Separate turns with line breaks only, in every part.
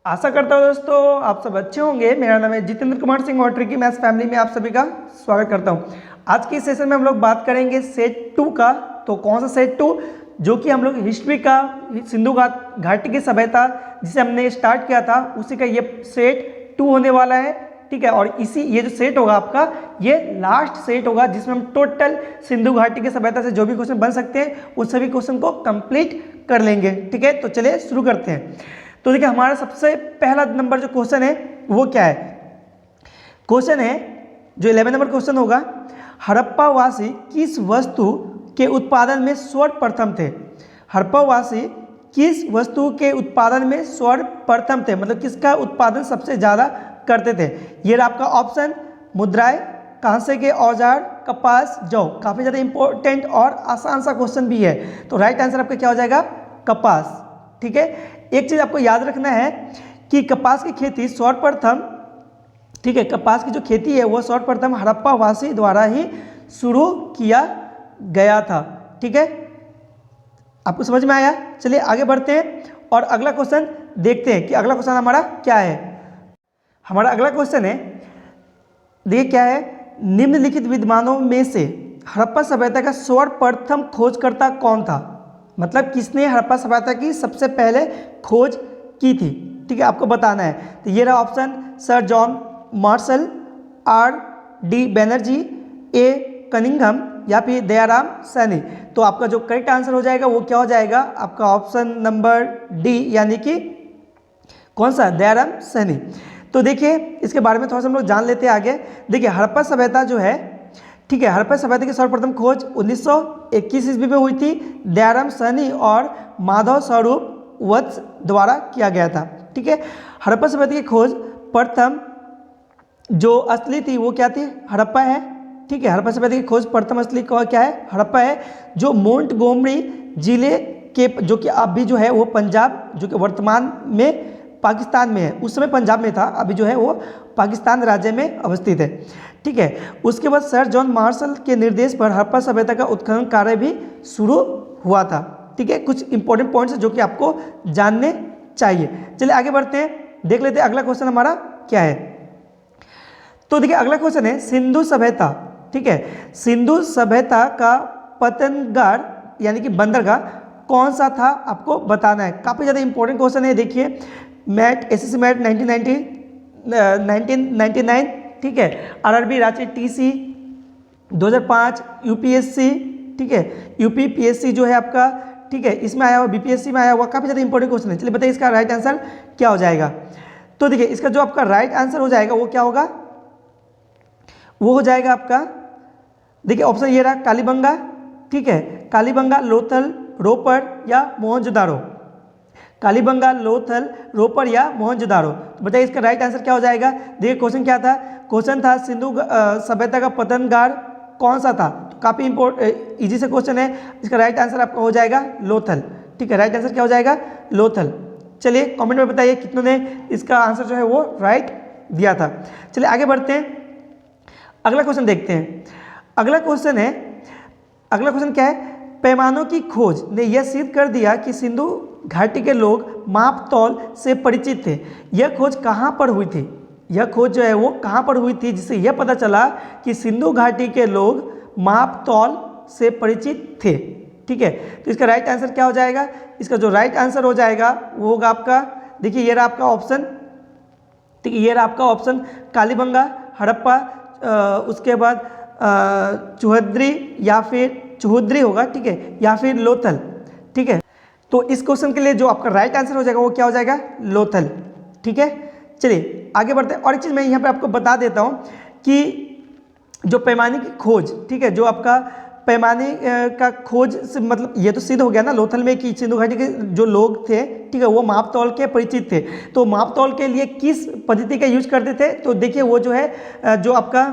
आशा करता हूँ दोस्तों आप सब अच्छे होंगे। मेरा नाम है जितेंद्र कुमार सिंह और ट्रिकी मैथ्स फैमिली में आप सभी का स्वागत करता हूँ। आज की सेशन में हम लोग बात करेंगे सेट 2 का। तो कौन सा सेट 2? जो कि हम लोग हिस्ट्री का सिंधु घाटी की सभ्यता जिसे हमने स्टार्ट किया था उसी का ये सेट 2 होने वाला है। ठीक है, और इसी ये जो सेट होगा आपका ये लास्ट सेट होगा जिसमें हम टोटल सिंधु घाटी की सभ्यता से जो भी क्वेश्चन बन सकते हैं उन सभी क्वेश्चन को कंप्लीट कर लेंगे। ठीक है, तो चलिए शुरू करते हैं। तो देखिए हमारा सबसे पहला नंबर जो क्वेश्चन है वो क्या है? क्वेश्चन है जो 11 नंबर क्वेश्चन होगा, हड़प्पा वासी किस वस्तु के उत्पादन में सर्वप्रथम थे? हड़प्पा वासी किस वस्तु के उत्पादन में सर्वप्रथम थे, मतलब किसका उत्पादन सबसे ज़्यादा करते थे? ये आपका ऑप्शन मुद्राएं, कांसे के औजार, कपास, जौ। काफ़ी ज़्यादा इंपॉर्टेंट और आसान सा क्वेश्चन भी है। तो राइट आंसर आपका क्या हो जाएगा? कपास। ठीक है, एक चीज़ आपको याद रखना है कि कपास की खेती सर्वप्रथम, ठीक है, कपास की जो खेती है वो सर्वप्रथम हड़प्पा वासी द्वारा ही शुरू किया गया था। ठीक है, आपको समझ में आया? चलिए आगे बढ़ते हैं और अगला क्वेश्चन देखते हैं कि अगला क्वेश्चन हमारा क्या है। हमारा अगला क्वेश्चन है, देखिए क्या है, निम्नलिखित विद्वानों में से हड़प्पा सभ्यता का सर्वप्रथम खोजकर्ता कौन था? मतलब किसने हड़प्पा सभ्यता की सबसे पहले खोज की थी? ठीक है, आपको बताना है। तो ये रहा option, sir John Marshall, R D Banerjee, A Cunningham या फिर दयाराम सैनी। तो आपका जो करेक्ट आंसर हो जाएगा वो क्या हो जाएगा? आपका ऑप्शन नंबर डी, यानी कि कौन सा? दयाराम सैनी। तो देखिए इसके बारे में थोड़ा सा हम लोग जान लेते हैं आगे। देखिए हड़प्पा सभ्यता जो है, ठीक है, हड़प्पा सभ्यता की सर्वप्रथम खोज 1921 ईस्वी में हुई थी। दयाराम सैनी और माधव स्वरूप वत्स द्वारा किया गया था। ठीक है, हड़प्पा सभ्यता की खोज प्रथम जो असली थी वो क्या थी? हड़प्पा है। ठीक है, हड़प्पा सभ्यता की खोज प्रथम असली क्या है? हड़प्पा है, जो मोंटगोमरी जिले के, जो कि अभी जो है वो पंजाब, जो कि वर्तमान में पाकिस्तान में है, उस समय पंजाब में था, अभी जो है वो पाकिस्तान राज्य में अवस्थित है। ठीक है, उसके बाद सर जॉन मार्शल के निर्देश पर हड़प्पा सभ्यता का उत्खनन कार्य भी शुरू हुआ था। ठीक है, कुछ इंपॉर्टेंट पॉइंट्स जो कि आपको जानने चाहिए। चलिए आगे बढ़ते हैं, देख लेते हैं अगला क्वेश्चन हमारा क्या है। तो देखिए अगला क्वेश्चन है सिंधु सभ्यता। ठीक है, सिंधु सभ्यता का पतनगार यानी कि बंदरगाह कौन सा था? आपको बताना है। काफ़ी ज़्यादा इंपॉर्टेंट क्वेश्चन है। देखिए मैट, एसएससी मैट 1999, ठीक है, आरआरबी रांची टीसी 2005, यूपीएससी, ठीक है, यूपीपीएससी जो है आपका, ठीक है, इसमें आया हुआ, बीपीएससी में आया हुआ। काफ़ी ज़्यादा इंपॉर्टेंट क्वेश्चन है। चलिए बताइए इसका राइट आंसर क्या हो जाएगा? तो देखिए इसका जो आपका राइट आंसर हो जाएगा वो क्या होगा? वो हो जाएगा आपका, देखिए ऑप्शन ये रहा, कालीबंगा, ठीक है, कालीबंगा, लोथल, रोपड़ या मोहनजोदारो। कालीबंगा, लोथल, रोपड़ या मोहनजोदारो। तो बताइए इसका राइट आंसर क्या हो जाएगा? देखिए क्वेश्चन क्या था? क्वेश्चन था सिंधु सभ्यता का पतनगार कौन सा था? तो काफ़ी इजी से क्वेश्चन है। इसका राइट आंसर आपका हो जाएगा लोथल। ठीक है, राइट आंसर क्या हो जाएगा? लोथल। चलिए कमेंट में बताइए कितनों ने इसका आंसर जो है वो राइट दिया था। चलिए आगे बढ़ते हैं, अगला क्वेश्चन देखते हैं। अगला क्वेश्चन है, अगला क्वेश्चन क्या है? पैमानों की खोज ने यह सिद्ध कर दिया कि सिंधु घाटी के लोग माप तौल से परिचित थे। यह खोज कहाँ पर हुई थी? यह खोज जो है वो कहाँ पर हुई थी जिससे यह पता चला कि सिंधु घाटी के लोग माप तौल से परिचित थे? ठीक है, तो इसका राइट आंसर क्या हो जाएगा? इसका जो राइट आंसर हो जाएगा वो होगा आपका, देखिए ये रहा आपका ऑप्शन, ठीक है, ये रहा आपका ऑप्शन, कालीबंगा, हड़प्पा, उसके बाद चौहद्री या फिर चौहद्री होगा, ठीक है, या फिर लोथल। ठीक है, तो इस क्वेश्चन के लिए जो आपका राइट आंसर हो जाएगा वो क्या हो जाएगा? लोथल। ठीक है, चलिए आगे बढ़ते हैं। और एक चीज़ मैं यहाँ पे आपको बता देता हूँ कि जो पैमाने की खोज, ठीक है, जो आपका पैमाने का खोज से मतलब ये तो सिद्ध हो गया ना लोथल में कि सिंधु घाटी के जो लोग थे, ठीक है, वो माप तौल के परिचित थे। तो माप तौल के लिए किस पद्धति का यूज करते थे? तो देखिए वो जो है जो आपका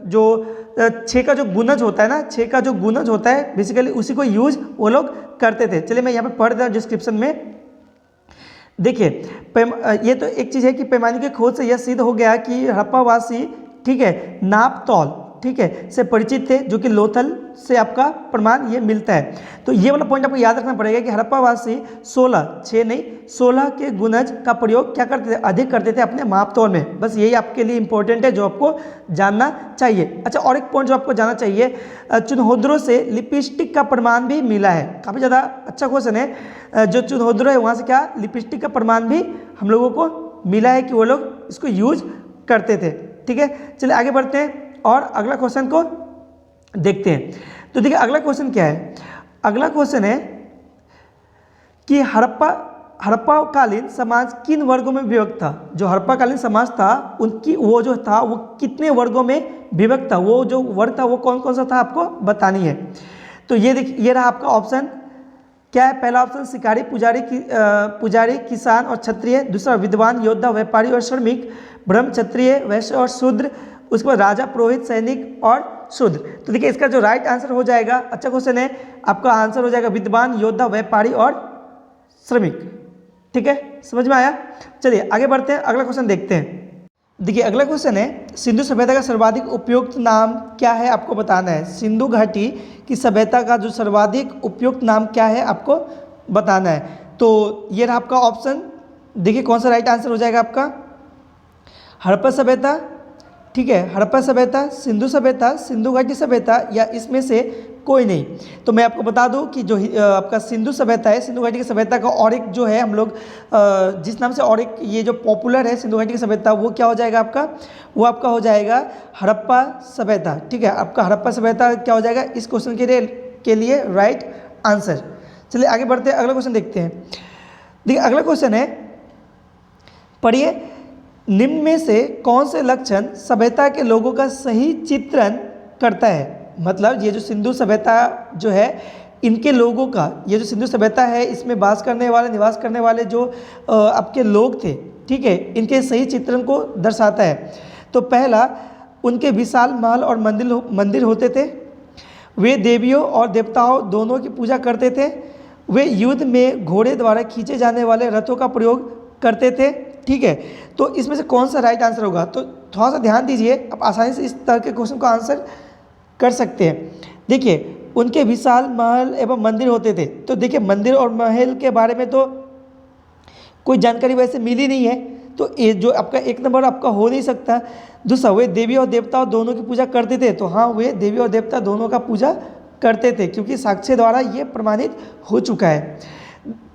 जो 6 का जो गुणज होता है ना, 6 का जो गुणज होता है बेसिकली उसी को यूज वो लोग करते थे। चलिए मैं यहाँ पे पढ़ देता हूँ डिस्क्रिप्शन में। देखिए ये तो एक चीज़ है कि पैमाने की खोज से यह सिद्ध हो गया कि हड़प्पा वासी, ठीक है, नाप तौल, ठीक है, से परिचित थे, जो कि लोथल से आपका प्रमाण ये मिलता है। तो ये वाला पॉइंट आपको याद रखना पड़ेगा कि हड़प्पावासी 16 के गुणज का प्रयोग क्या करते थे, अधिक करते थे अपने मापतौल में। बस यही आपके लिए इंपॉर्टेंट है जो आपको जानना चाहिए। अच्छा, और एक पॉइंट जो आपको जानना चाहिए, चुनहोद्रो से लिपस्टिक का प्रमाण भी मिला है। काफ़ी ज़्यादा अच्छा क्वेश्चन है। जो चुनहोद्रो है वहाँ से क्या लिपस्टिक का प्रमाण भी हम लोगों को मिला है कि वो लोग इसको यूज करते थे। ठीक है, चलिए आगे बढ़ते हैं और अगला क्वेश्चन को देखते हैं। तो देखिए अगला क्वेश्चन क्या है, अगला क्वेश्चन है कि हड़प्पाकालीन समाज किन वर्गों में विभक्त था। जो हड़प्पाकालीन समाज था उनकी वो जो था वो कितने वर्गों में विभक्त था, वो जो वर्ग था वो कौन कौन सा था आपको बतानी है। तो ये देखिए, ये रहा आपका ऑप्शन। क्या है, पहला ऑप्शन शिकारी, पुजारी, किसान और क्षत्रिय। दूसरा विद्वान, योद्धा, व्यापारी और श्रमिक। ब्रह्म, क्षत्रिय, वैश्य और शूद्र। उसके बाद राजा, पुरोहित, सैनिक और शूद्र। तो देखिए इसका जो राइट आंसर हो जाएगा, अच्छा क्वेश्चन है, आपका आंसर हो जाएगा विद्वान, योद्धा, व्यापारी और श्रमिक। ठीक है, समझ में आया। चलिए आगे बढ़ते हैं, अगला क्वेश्चन देखते हैं। देखिए अगला क्वेश्चन है, सिंधु सभ्यता का सर्वाधिक उपयुक्त नाम क्या है, आपको बताना है। सिंधु घाटी की सभ्यता का जो सर्वाधिक उपयुक्त नाम क्या है आपको बताना है। तो ये रहा आपका ऑप्शन। देखिए कौन सा राइट आंसर हो जाएगा आपका, हड़प्पा सभ्यता, ठीक है, हड़प्पा सभ्यता, सिंधु सभ्यता, सिंधु घाटी सभ्यता, या इसमें से कोई नहीं। तो मैं आपको बता दूं कि जो आपका सिंधु सभ्यता है, सिंधु घाटी की सभ्यता का और एक जो है हम लोग जिस नाम से और एक ये जो पॉपुलर है सिंधु घाटी की सभ्यता, वो क्या हो जाएगा आपका, वो आपका हो जाएगा हड़प्पा सभ्यता। ठीक है, आपका हड़प्पा सभ्यता क्या हो जाएगा इस क्वेश्चन के लिए राइट आंसर। चलिए आगे बढ़ते हैं, अगला क्वेश्चन देखते हैं। देखिए अगला क्वेश्चन है, पढ़िए, निम्न में से कौन से लक्षण सभ्यता के लोगों का सही चित्रण करता है। मतलब ये जो सिंधु सभ्यता जो है इनके लोगों का, ये जो सिंधु सभ्यता है इसमें निवास करने वाले जो आपके लोग थे, ठीक है, इनके सही चित्रण को दर्शाता है। तो पहला, उनके विशाल महल और मंदिर होते थे। वे देवियों और देवताओं दोनों की पूजा करते थे। वे युद्ध में घोड़े द्वारा खींचे जाने वाले रथों का प्रयोग करते थे। ठीक है, तो इसमें से कौन सा राइट आंसर होगा। तो थोड़ा सा ध्यान दीजिए, आप आसानी से इस तरह के क्वेश्चन को आंसर कर सकते हैं। देखिए, उनके विशाल महल एवं मंदिर होते थे। तो देखिए मंदिर और महल के बारे में तो कोई जानकारी वैसे मिली नहीं है, तो ये जो आपका एक नंबर आपका हो नहीं सकता। दूसरा, वे देवी और देवताओं दोनों की पूजा करते थे। तो हाँ, वे देवी और देवता दोनों का पूजा करते थे, क्योंकि साक्ष्य द्वारा ये प्रमाणित हो चुका है।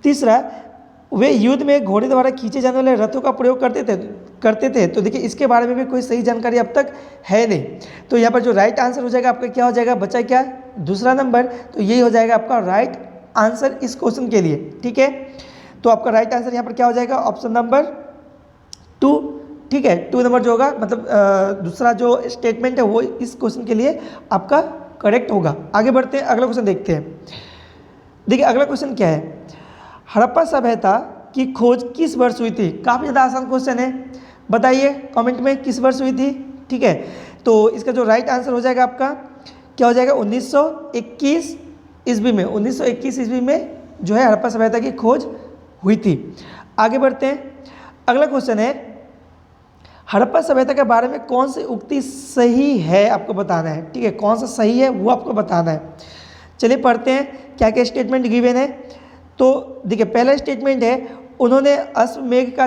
तीसरा, वे युद्ध में घोड़े द्वारा खींचे जाने वाले रथों का प्रयोग करते थे। तो देखिए इसके बारे में भी कोई सही जानकारी अब तक है नहीं। तो यहाँ पर जो राइट आंसर हो जाएगा आपका क्या हो जाएगा, बचा क्या, दूसरा नंबर। तो यही हो जाएगा आपका राइट आंसर इस क्वेश्चन के लिए। ठीक है, तो आपका राइट आंसर यहाँ पर क्या हो जाएगा, ऑप्शन नंबर 2। ठीक है, 2 नंबर जो होगा, मतलब दूसरा जो स्टेटमेंट है वो इस क्वेश्चन के लिए आपका करेक्ट होगा। आगे बढ़ते हैं, अगला क्वेश्चन देखते हैं। देखिए अगला क्वेश्चन क्या है, हड़प्पा सभ्यता की खोज किस वर्ष हुई थी। काफ़ी ज़्यादा आसान क्वेश्चन है, बताइए कमेंट में किस वर्ष हुई थी। ठीक है, तो इसका जो राइट आंसर हो जाएगा आपका क्या हो जाएगा, 1921 ईस्वी में। 1921 ईस्वी में जो है हड़प्पा सभ्यता की खोज हुई थी। आगे बढ़ते हैं, अगला क्वेश्चन है, हड़प्पा सभ्यता के बारे में कौन सी उक्ति सही है आपको बताना है। ठीक है, कौन सा सही है वो आपको बताना है। चलिए पढ़ते हैं क्या क्या स्टेटमेंट गिवन है। तो देखिए पहला स्टेटमेंट है, उन्हें अश्वमेघ का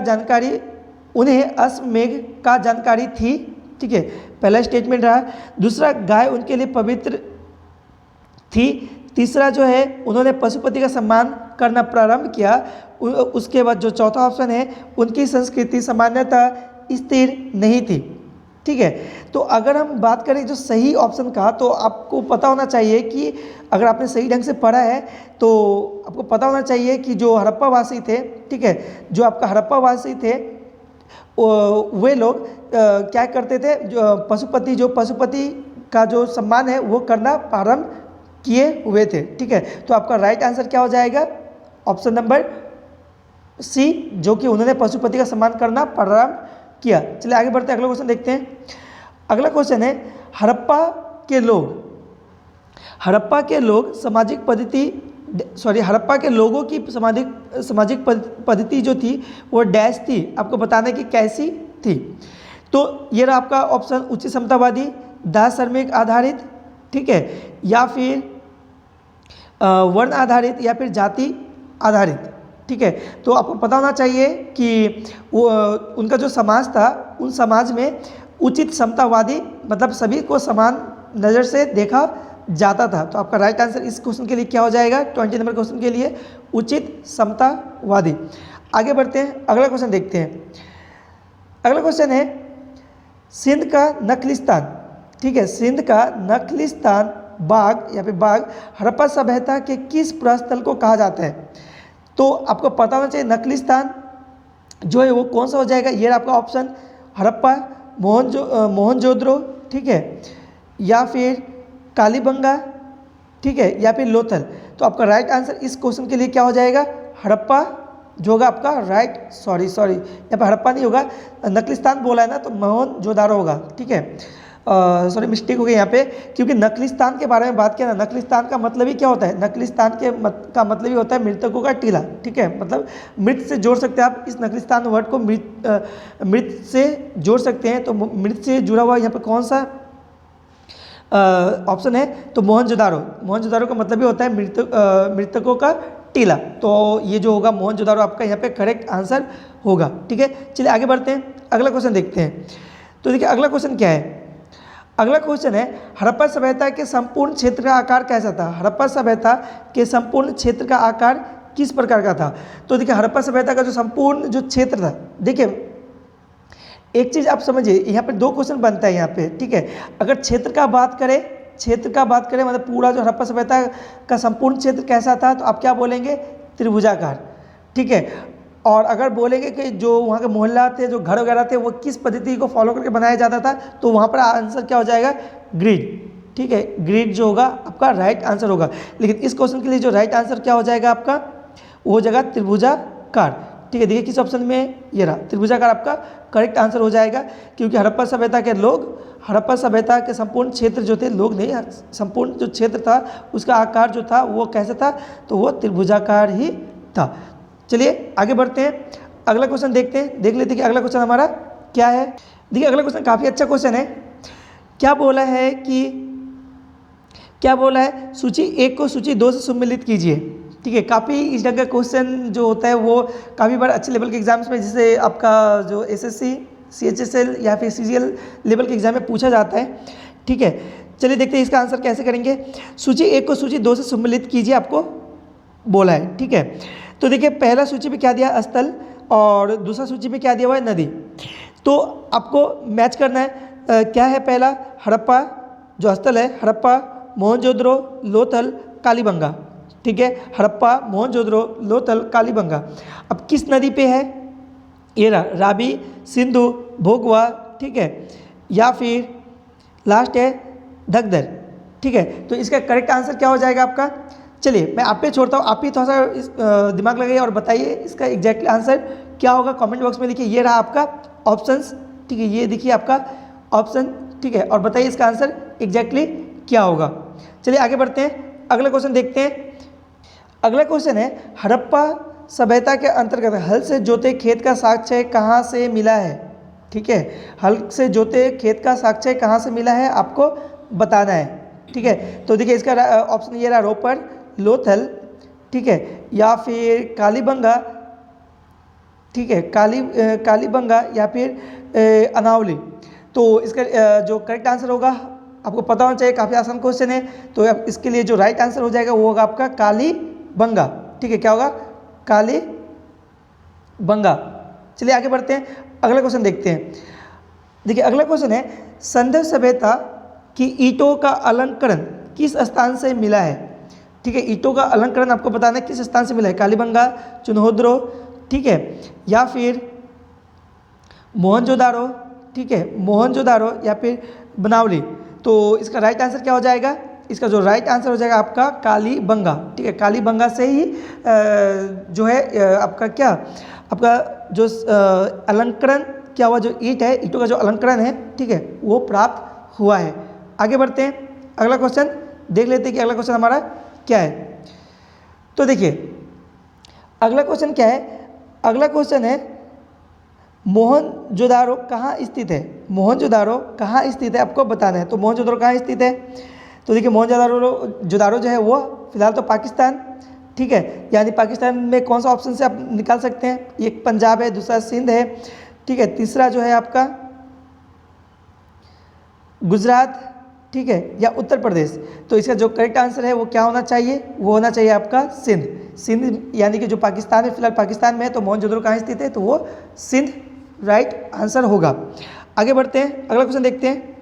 जानकारी थी। ठीक है, पहला स्टेटमेंट रहा। दूसरा, गाय उनके लिए पवित्र थी। तीसरा जो है, उन्होंने पशुपति का सम्मान करना प्रारंभ किया। उसके बाद जो चौथा ऑप्शन है, उनकी संस्कृति सामान्यतः स्थिर नहीं थी। ठीक है, तो अगर हम बात करें जो सही ऑप्शन का, तो आपको पता होना चाहिए कि अगर आपने सही ढंग से पढ़ा है तो आपको पता होना चाहिए कि जो हड़प्पावासी थे, ठीक है, जो आपका हड़प्पावासी थे वे लोग क्या करते थे, जो पशुपति का जो सम्मान है वो करना प्रारंभ किए हुए थे। ठीक है, तो आपका राइट आंसर क्या हो जाएगा, ऑप्शन नंबर सी, जो कि उन्होंने पशुपति का सम्मान करना प्रारंभ किया। चलिए आगे बढ़ते हैं, अगला क्वेश्चन देखते हैं। अगला क्वेश्चन है, हड़प्पा के लोगों की सामाजिक पद्धति जो थी वो डैश थी, आपको बताना है कि कैसी थी। तो ये रहा आपका ऑप्शन, उच्च समतावादी, दासश्रमिक आधारित, ठीक है, या फिर वर्ण आधारित, या फिर जाति आधारित, ठीक है। तो आपको पता होना चाहिए कि वो उनका जो समाज था, उन समाज में उचित समतावादी मतलब सभी को समान नज़र से देखा जाता था। तो आपका राइट आंसर इस क्वेश्चन के लिए क्या हो जाएगा, 20 नंबर क्वेश्चन के लिए उचित समतावादी। आगे बढ़ते हैं, अगला क्वेश्चन देखते हैं। अगला क्वेश्चन है सिंध का नखलिस्तान, ठीक है, सिंध का नखलिस्तान बाग या फिर बाग हड़प्पा सभ्यता के किस प्रस्थल को कहा जाता है। तो आपको पता होना चाहिए नखलिस्तान जो है वो कौन सा हो जाएगा। ये आपका ऑप्शन हड़प्पा, मोहनजोदड़ो, ठीक है, या फिर कालीबंगा, ठीक है, या फिर लोथल। तो आपका राइट आंसर इस क्वेश्चन के लिए क्या हो जाएगा, हड़प्पा जो होगा आपका राइट, सॉरी यहाँ पर हड़प्पा नहीं होगा, नखलिस्तान बोला है ना, तो मोहनजोदड़ो होगा, ठीक है। सॉरी मिस्टेक हो गई यहाँ पे, क्योंकि नखलिस्तान के बारे में बात किया ना, नखलिस्तान का मतलब ही क्या होता है, नखलिस्तान का मतलब ही होता है मृतकों का टीला, ठीक है, मतलब मृत से जोड़ सकते हैं आप इस नखलिस्तान वर्ड को, मृत से जोड़ सकते हैं। तो मृत से जुड़ा हुआ यहाँ पे कौन सा ऑप्शन है, तो मोहनजोदड़ो का मतलब ही होता है मृतकों का टीला। तो ये जो होगा मोहनजोदड़ो आपका यहाँ पे करेक्ट आंसर होगा, ठीक है। चलिए आगे बढ़ते हैं, अगला क्वेश्चन देखते हैं। तो देखिए अगला क्वेश्चन क्या है, अगला क्वेश्चन है हड़प्पा सभ्यता के संपूर्ण क्षेत्र का आकार कैसा था। हड़प्पा सभ्यता के संपूर्ण क्षेत्र का आकार किस प्रकार का था। तो देखिए हड़प्पा सभ्यता का जो संपूर्ण जो क्षेत्र था, देखिए एक चीज़ आप समझिए, यहाँ पे 2 क्वेश्चन बनता है यहाँ पे, ठीक है। अगर क्षेत्र का बात करें मतलब पूरा जो हड़प्पा सभ्यता का संपूर्ण क्षेत्र कैसा था, तो आप क्या बोलेंगे, त्रिभुजाकार, ठीक है। और अगर बोलेंगे कि जो वहाँ के मोहल्ला थे, जो घर वगैरह थे, वो किस पद्धति को फॉलो करके बनाया जाता था, तो वहाँ पर आंसर क्या हो जाएगा, ग्रिड, ठीक है, ग्रिड जो होगा आपका राइट आंसर होगा। लेकिन इस क्वेश्चन के लिए जो राइट आंसर क्या हो जाएगा आपका, वो जगह त्रिभुजाकार, ठीक है। देखिए किस ऑप्शन में, ये रहा त्रिभुजाकार आपका करेक्ट आंसर हो जाएगा, क्योंकि हड़प्पा सभ्यता के लोग, हड़प्पा सभ्यता के संपूर्ण क्षेत्र जो थे, लोग नहीं, संपूर्ण जो क्षेत्र था उसका आकार जो था वो कैसा था, तो वो त्रिभुजाकार ही था। चलिए आगे बढ़ते हैं, अगला क्वेश्चन देखते हैं, देख लेते हैं कि अगला क्वेश्चन हमारा क्या है। देखिए अगला क्वेश्चन काफ़ी अच्छा क्वेश्चन है। क्या बोला है सूची 1 को सूची 2 से सम्मिलित कीजिए, ठीक है। काफ़ी इस ढंग का क्वेश्चन जो होता है वो काफ़ी बार अच्छे लेवल के एग्जाम्स में, जैसे आपका जो SSC, CHSL या फिर CGL लेवल के एग्जाम में पूछा जाता है, ठीक है। चलिए देखते हैं इसका आंसर कैसे करेंगे। सूची 1 को सूची 2 से सम्मिलित कीजिए आपको बोला है, ठीक है। तो देखिए पहला सूची में क्या दिया, स्थल, और दूसरा सूची में क्या दिया हुआ है, नदी। तो आपको मैच करना है, क्या है पहला, हड़प्पा जो स्थल है, हड़प्पा, मोहनजोदड़ो, लोथल, कालीबंगा, ठीक है, हड़प्पा, मोहनजोदड़ो, लोथल, कालीबंगा। अब किस नदी पे है, ये रहा रावी, सिंधु, भोगवा, ठीक है, या फिर लास्ट है धगधर, ठीक है। तो इसका करेक्ट आंसर क्या हो जाएगा आपका। चलिए मैं आप पे छोड़ता हूँ, आप ही थोड़ा सा दिमाग लगाइए और बताइए इसका एग्जैक्टली आंसर क्या होगा, कमेंट बॉक्स में लिखिए। ये रहा आपका ऑप्शंस, ठीक है, ये देखिए आपका ऑप्शन, ठीक है, और बताइए इसका आंसर एग्जैक्टली क्या होगा। चलिए आगे बढ़ते हैं, अगला क्वेश्चन देखते हैं। अगला क्वेश्चन है हड़प्पा सभ्यता के अंतर्गत हल से जोते खेत का साक्ष्य कहाँ से मिला है, ठीक है। हल से जोते खेत का साक्ष्य कहाँ से मिला है आपको बताना है, ठीक है। तो देखिए इसका ऑप्शन ये रहा रोपड़, लोथल, ठीक है, या फिर कालीबंगा, ठीक है, कालीबंगा या फिर अनावली। तो इसका जो करेक्ट आंसर होगा आपको पता होना चाहिए, काफ़ी आसान क्वेश्चन है। तो इसके लिए जो राइट आंसर हो जाएगा वो होगा आपका कालीबंगा, ठीक है, क्या होगा, कालीबंगा। चलिए आगे बढ़ते हैं, अगला क्वेश्चन देखते हैं। देखिए अगला क्वेश्चन है संदर्भ सभ्यता की ईंटों का अलंकरण किस स्थान से मिला है, ठीक है। ईंटों का अलंकरण आपको बताना है किस स्थान से मिला है, कालीबंगा, चुनहोद्रो, ठीक है, या फिर मोहनजोदारो, ठीक है, मोहनजोदारो या फिर बनावली। तो इसका राइट आंसर क्या हो जाएगा, इसका जो राइट आंसर हो जाएगा आपका कालीबंगा, ठीक है। कालीबंगा से ही जो है आपका क्या, आपका जो अलंकरण क्या हुआ, जो ईंट है, ईंटों का जो अलंकरण है, ठीक है, वो प्राप्त हुआ है। आगे बढ़ते हैं, अगला क्वेश्चन देख लेते हैं कि अगला क्वेश्चन हमारा क्या है। तो देखिए अगला क्वेश्चन क्या है, अगला क्वेश्चन है मोहनजोदारो कहाँ स्थित है? मोहनजोदारो कहाँ स्थित है आपको बताना है। तो मोहनजोदारो कहाँ स्थित है? तो देखिए मोहनजोदारो जो है वो फिलहाल तो पाकिस्तान, ठीक है, यानी पाकिस्तान में कौन सा ऑप्शन से आप निकाल सकते हैं? एक पंजाब है, दूसरा सिंध है, ठीक है, तीसरा जो है आपका गुजरात, ठीक है, या उत्तर प्रदेश। तो इसका जो करेक्ट आंसर है वो क्या होना चाहिए? वो होना चाहिए आपका सिंध। सिंध यानी कि जो पाकिस्तान है, फिलहाल पाकिस्तान में है, तो मोहनजोदड़ो कहाँ स्थित है? तो वो सिंध राइट आंसर होगा। आगे बढ़ते हैं, अगला क्वेश्चन देखते हैं।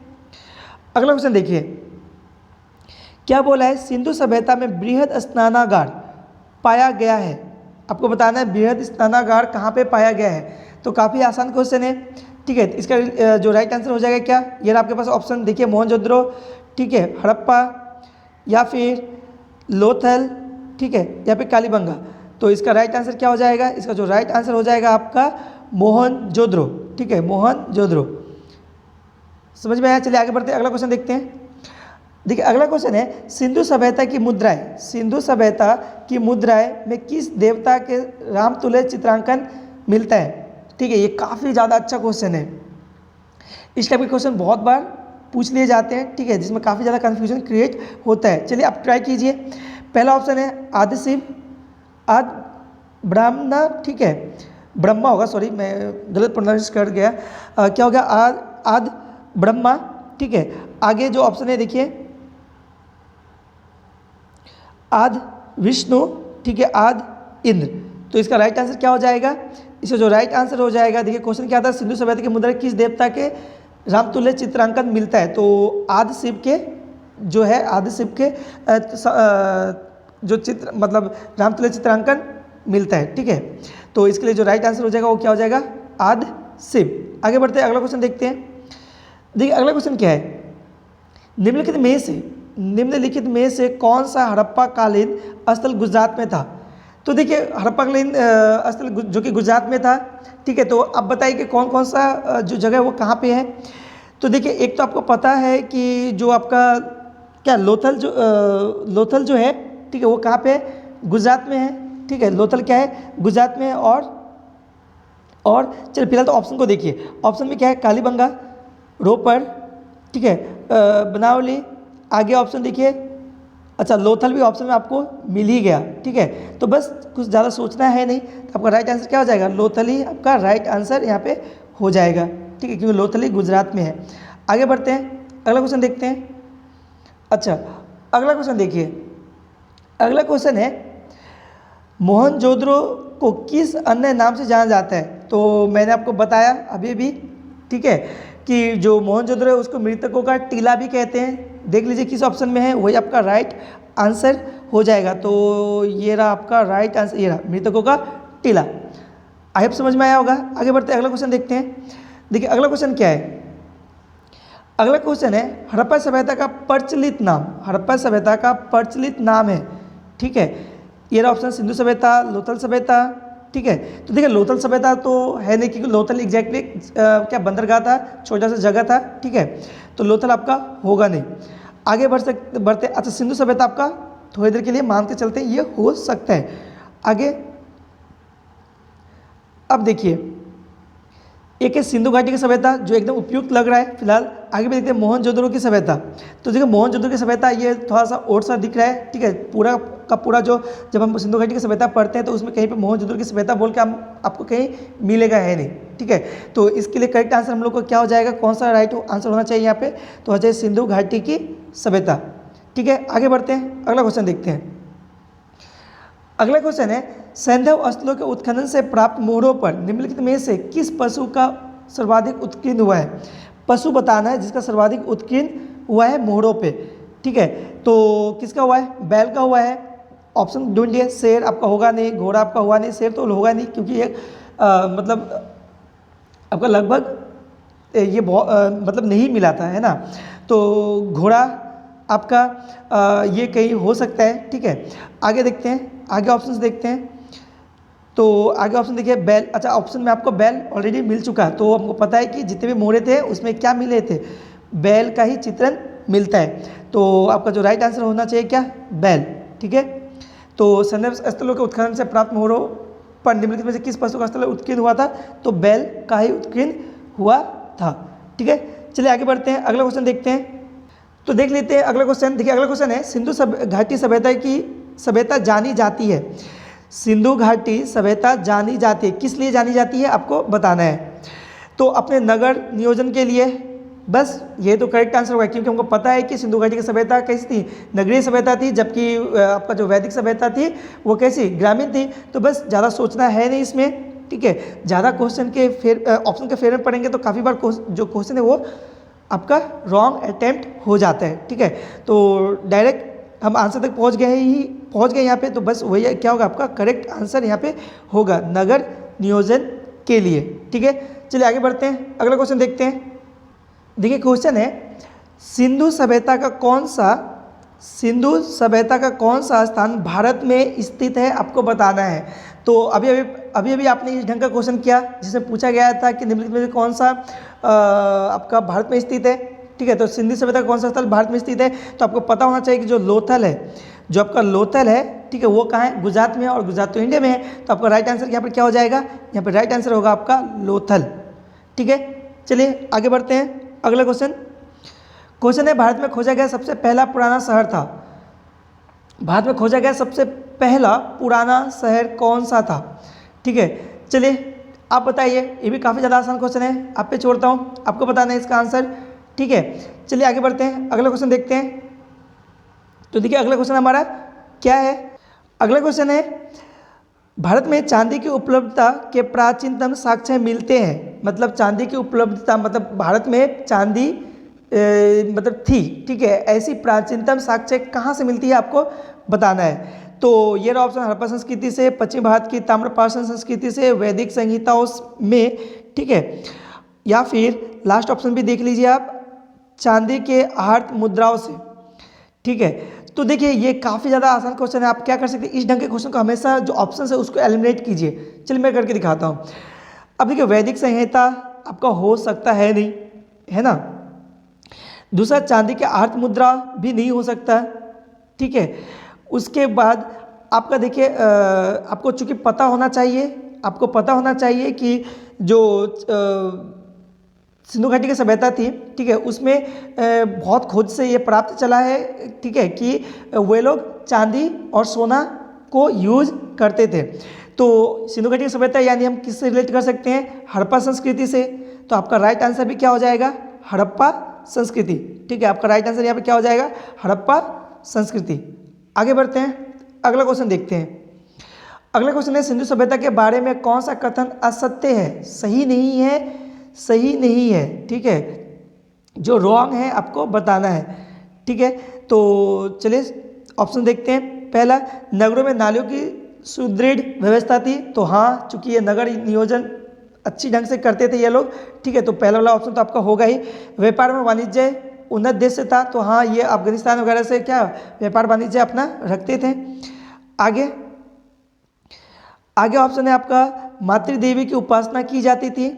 अगला क्वेश्चन देखिए क्या बोला है? सिंधु सभ्यता में बृहद स्नानागार पाया गया है। आपको बताना है बृहद स्नानागार कहाँ पे पाया गया है। तो काफ़ी आसान क्वेश्चन है, ठीक है। इसका जो राइट आंसर हो जाएगा क्या? ये आपके पास ऑप्शन देखिए, मोहनजोदड़ो, ठीक है, हड़प्पा, या फिर लोथल, ठीक है, या फिर कालीबंगा। तो इसका राइट आंसर क्या हो जाएगा? इसका जो राइट आंसर हो जाएगा आपका मोहनजोदड़ो, ठीक है, मोहनजोदड़ो। समझ में आया? चलिए आगे बढ़ते हैं, अगला क्वेश्चन देखते हैं। देखिए अगला क्वेश्चन है सिंधु सभ्यता की मुद्राएं, सिंधु सभ्यता की मुद्राएं में किस देवता के रामतुल्य चित्रांकन मिलता है? ठीक है, ये काफ़ी ज़्यादा अच्छा क्वेश्चन है। इस टाइप के क्वेश्चन बहुत बार पूछ लिए जाते हैं, ठीक है, जिसमें काफ़ी ज़्यादा कन्फ्यूजन क्रिएट होता है। चलिए आप ट्राई कीजिए। पहला ऑप्शन है आदि शिव, आदि ब्रह्मा, ठीक है, ब्रह्मा होगा, सॉरी मैं गलत प्रोनाउंस कर गया। क्या हो गया? आदि ब्रह्मा, ठीक है। आगे जो ऑप्शन है देखिए आदि विष्णु, ठीक है, आदि इंद्र। तो इसका राइट आंसर क्या हो जाएगा? इसका जो राइट आंसर हो जाएगा, देखिए क्वेश्चन क्या था, सिंधु सभ्यता की मुद्रा किस देवता के रामतुल्य चित्रांकन मिलता है? तो आदि शिव के जो है, आदि शिव के जो चित्र मतलब रामतुल्य चित्रांकन मिलता है, ठीक है। तो इसके लिए जो राइट आंसर हो जाएगा वो क्या हो जाएगा? आदि शिव। आगे बढ़ते हैं, अगला क्वेश्चन देखते हैं। देखिए अगला क्वेश्चन क्या है? निम्नलिखित में से कौन सा हड़प्पा कालीन स्थल गुजरात में था? तो देखिए हड़प्पा कालीन स्थल जो कि गुजरात में था, ठीक है। तो अब बताइए कि कौन कौन सा जो जगह है वो कहाँ पे है? तो देखिए एक तो आपको पता है कि जो आपका क्या लोथल जो है, ठीक है, वो कहाँ पे है? गुजरात में है, ठीक है। लोथल क्या है? गुजरात में है। और चलिए फिलहाल तो ऑप्शन को देखिए। ऑप्शन में क्या है? कालीबंगा, रोपर, ठीक है, बनावली। आगे ऑप्शन देखिए, अच्छा लोथल भी ऑप्शन में आपको मिल ही गया, ठीक है। तो बस कुछ ज़्यादा सोचना है नहीं, तो आपका राइट आंसर क्या हो जाएगा? लोथल ही आपका राइट आंसर यहाँ पे हो जाएगा, ठीक है, क्योंकि लोथल ही गुजरात में है। आगे बढ़ते हैं, अगला क्वेश्चन देखते हैं। अच्छा अगला क्वेश्चन देखिए, अगला क्वेश्चन है मोहनजोदड़ो को किस अन्य नाम से जाना जाता है? तो मैंने आपको बताया अभी भी, ठीक है, कि जो मोहनजोदड़ो है उसको मृतकों का टीला भी कहते हैं। देख लीजिए किस ऑप्शन में है, वही आपका राइट आंसर हो जाएगा। तो ये रहा आपका राइट आंसर, ये रहा मृतकों का टीला। आई होप समझ में आया होगा। आगे बढ़ते हैं, अगला क्वेश्चन देखते हैं। देखिए अगला क्वेश्चन क्या है? अगला क्वेश्चन है हड़प्पा सभ्यता का प्रचलित नाम, हड़प्पा सभ्यता का प्रचलित नाम है, ठीक है। ये रहा ऑप्शन सिंधु सभ्यता, लोथल सभ्यता, ठीक है। तो देखिए लोथल सभ्यता तो है नहीं, क्योंकि लोथल एग्जैक्टली क्या बंदरगाह था, छोटा सा जगह था, ठीक है। तो लोथल आपका होगा नहीं। आगे बढ़ते अच्छा सिंधु सभ्यता आपका थोड़ी देर के लिए मान के चलते हैं ये हो सकता है। आगे अब देखिए एक है सिंधु घाटी की सभ्यता जो एकदम उपयुक्त लग रहा है फिलहाल। आगे भी देखते हैं मोहनजोदड़ो की सभ्यता। तो देखिए मोहनजोदड़ो की सभ्यता ये थोड़ा सा और सा दिख रहा है, ठीक है। पूरा का पूरा जो जब हम सिंधु घाटी की सभ्यता पढ़ते हैं तो उसमें कहीं पे मोहनजोदड़ो की सभ्यता बोल के आपको कहीं मिलेगा है नहीं, ठीक है। तो इसके लिए करेक्ट आंसर हम लोग को क्या हो जाएगा? कौन सा राइट आंसर होना चाहिए यहाँ पे? तो हो जाए सिंधु घाटी की सभ्यता, ठीक है। आगे बढ़ते हैं, अगला क्वेश्चन देखते हैं। अगला क्वेश्चन है सैंधव स्थलों के उत्खनन से प्राप्त मोहरों पर निम्नलिखित में से किस पशु का सर्वाधिक उत्कीर्ण हुआ है? पशु बताना है जिसका सर्वाधिक उत्कीर्ण हुआ है मोहरों पे, ठीक है। तो किसका हुआ है? बैल का हुआ है। ऑप्शन ढूंढिए। शेर आपका होगा नहीं, घोड़ा आपका हुआ नहीं, शेर तो होगा नहीं क्योंकि ये मतलब आपका लगभग ये मतलब नहीं मिला था, है ना। तो घोड़ा आपका ये कहीं हो सकता है, ठीक है। आगे देखते हैं, आगे ऑप्शंस देखते हैं। तो आगे ऑप्शन देखिए बैल। अच्छा ऑप्शन में आपको बैल ऑलरेडी मिल चुका है, तो हमको पता है कि जितने भी मोहरे थे उसमें क्या मिले थे? बैल का ही चित्रण मिलता है। तो आपका जो राइट आंसर होना चाहिए क्या? बैल, ठीक है। तो सैंधव स्थलों के उत्खनन से प्राप्त मोहरों पर निम्नलिखित में से किस पशु का स्थल उत्कीर्ण हुआ था? तो बैल का ही उत्कीर्ण हुआ था। ठीक है, चलिए आगे बढ़ते हैं, अगला क्वेश्चन देखते हैं। तो देख लेते हैं अगला क्वेश्चन। देखिए अगला क्वेश्चन है, सिंधु घाटी सभ्यता की सभ्यता जानी जाती है। सिंधु घाटी सभ्यता जानी जाती है, किस लिए जानी जाती है आपको बताना है। तो अपने नगर नियोजन के लिए, बस ये तो करेक्ट आंसर होगा, क्योंकि हमको पता है कि सिंधु घाटी की सभ्यता कैसी थी, नगरीय सभ्यता थी, जबकि आपका जो वैदिक सभ्यता थी वो कैसी, ग्रामीण थी। तो बस ज़्यादा सोचना है नहीं इसमें। ठीक है, ज़्यादा क्वेश्चन के ऑप्शन के फेवर में पढ़ेंगे तो काफ़ी बार जो क्वेश्चन है वो आपका रॉन्ग अटेम्प्ट हो जाता है। ठीक है, तो डायरेक्ट हम आंसर तक पहुंच गए यहाँ पे, तो बस वही क्या होगा, आपका करेक्ट आंसर यहाँ पे होगा नगर नियोजन के लिए। ठीक है, चलिए आगे बढ़ते हैं, अगला क्वेश्चन देखते हैं। देखिए क्वेश्चन है, सिंधु सभ्यता का कौन सा स्थान भारत में स्थित है, आपको बताना है। तो अभी आपने इस ढंग का क्वेश्चन किया जिसमें पूछा गया था कि निम्नलिखित में से कौन सा आपका भारत में स्थित है। ठीक है, तो सिंधु सभ्यता का कौन सा स्थल भारत में स्थित है, तो आपको पता होना चाहिए कि जो लोथल है, जो आपका लोथल है, ठीक है, वो कहाँ है, गुजरात में है, और गुजरात तो इंडिया में है। तो आपका राइट आंसर यहाँ पर क्या हो जाएगा, यहाँ पर राइट आंसर होगा आपका लोथल। ठीक है, चलिए आगे बढ़ते हैं, अगला क्वेश्चन है, भारत में खोजा गया सबसे पहला पुराना शहर था। भारत में खोजा गया सबसे पहला पुराना शहर कौन सा था? ठीक है, चलिए आप बताइए, ये भी काफ़ी ज़्यादा आसान क्वेश्चन है, आप पे छोड़ता हूँ, आपको बताना है इसका आंसर। ठीक है, चलिए आगे बढ़ते हैं, अगला क्वेश्चन देखते हैं। तो देखिए अगला क्वेश्चन हमारा क्या है, अगला क्वेश्चन है, भारत में चांदी की उपलब्धता के प्राचीनतम साक्ष्य मिलते हैं। मतलब चांदी की उपलब्धता, मतलब भारत में चांदी मतलब थी। ठीक है, ऐसी प्राचीनतम साक्ष्य कहाँ से मिलती है आपको बताना है। तो ये रहा ऑप्शन, हड़प्पा संस्कृति से, पश्चिम भारत की ताम्रपाषाण संस्कृति से, वैदिक संहिताओं में, ठीक है, या फिर लास्ट ऑप्शन भी देख लीजिए आप, चांदी के आहर्त मुद्राओं से। ठीक है, तो देखिए ये काफ़ी ज़्यादा आसान क्वेश्चन है, आप क्या कर सकते हैं, इस ढंग के क्वेश्चन को हमेशा जो ऑप्शन है उसको एलिमिनेट कीजिए। चलिए मैं करके दिखाता हूँ। अब देखिए वैदिक संहिता आपका हो सकता है नहीं, है ना। दूसरा, चांदी के आहर्त मुद्रा भी नहीं हो सकता। ठीक है, उसके बाद आपका देखिए आपको चूँकि पता होना चाहिए कि जो सिंधु घाटी की सभ्यता थी, ठीक है, उसमें बहुत खोज से ये प्राप्त चला है, ठीक है, कि वे लोग चांदी और सोना को यूज करते थे। तो सिंधु घाटी की सभ्यता यानी हम किससे रिलेट कर सकते हैं, हड़प्पा संस्कृति से। तो आपका राइट आंसर भी क्या हो जाएगा, हड़प्पा संस्कृति। ठीक है, आपका राइट आंसर यहाँ पे क्या हो जाएगा, हड़प्पा संस्कृति। आगे बढ़ते हैं, अगला क्वेश्चन देखते हैं। अगला क्वेश्चन है, सिंधु सभ्यता के बारे में कौन सा कथन असत्य है, सही नहीं है। ठीक है, जो रॉन्ग है आपको बताना है। ठीक है, तो चलिए ऑप्शन देखते हैं। पहला, नगरों में नालियों की सुदृढ़ व्यवस्था थी। तो हाँ, चूंकि ये नगर नियोजन अच्छी ढंग से करते थे ये लोग। ठीक है, तो पहला वाला ऑप्शन तो आपका होगा ही। व्यापार में वाणिज्य उन्नत देश से था। तो हाँ, ये अफगानिस्तान वगैरह से क्या व्यापार वाणिज्य अपना रखते थे। आगे ऑप्शन है आपका, मातृदेवी की उपासना की जाती थी।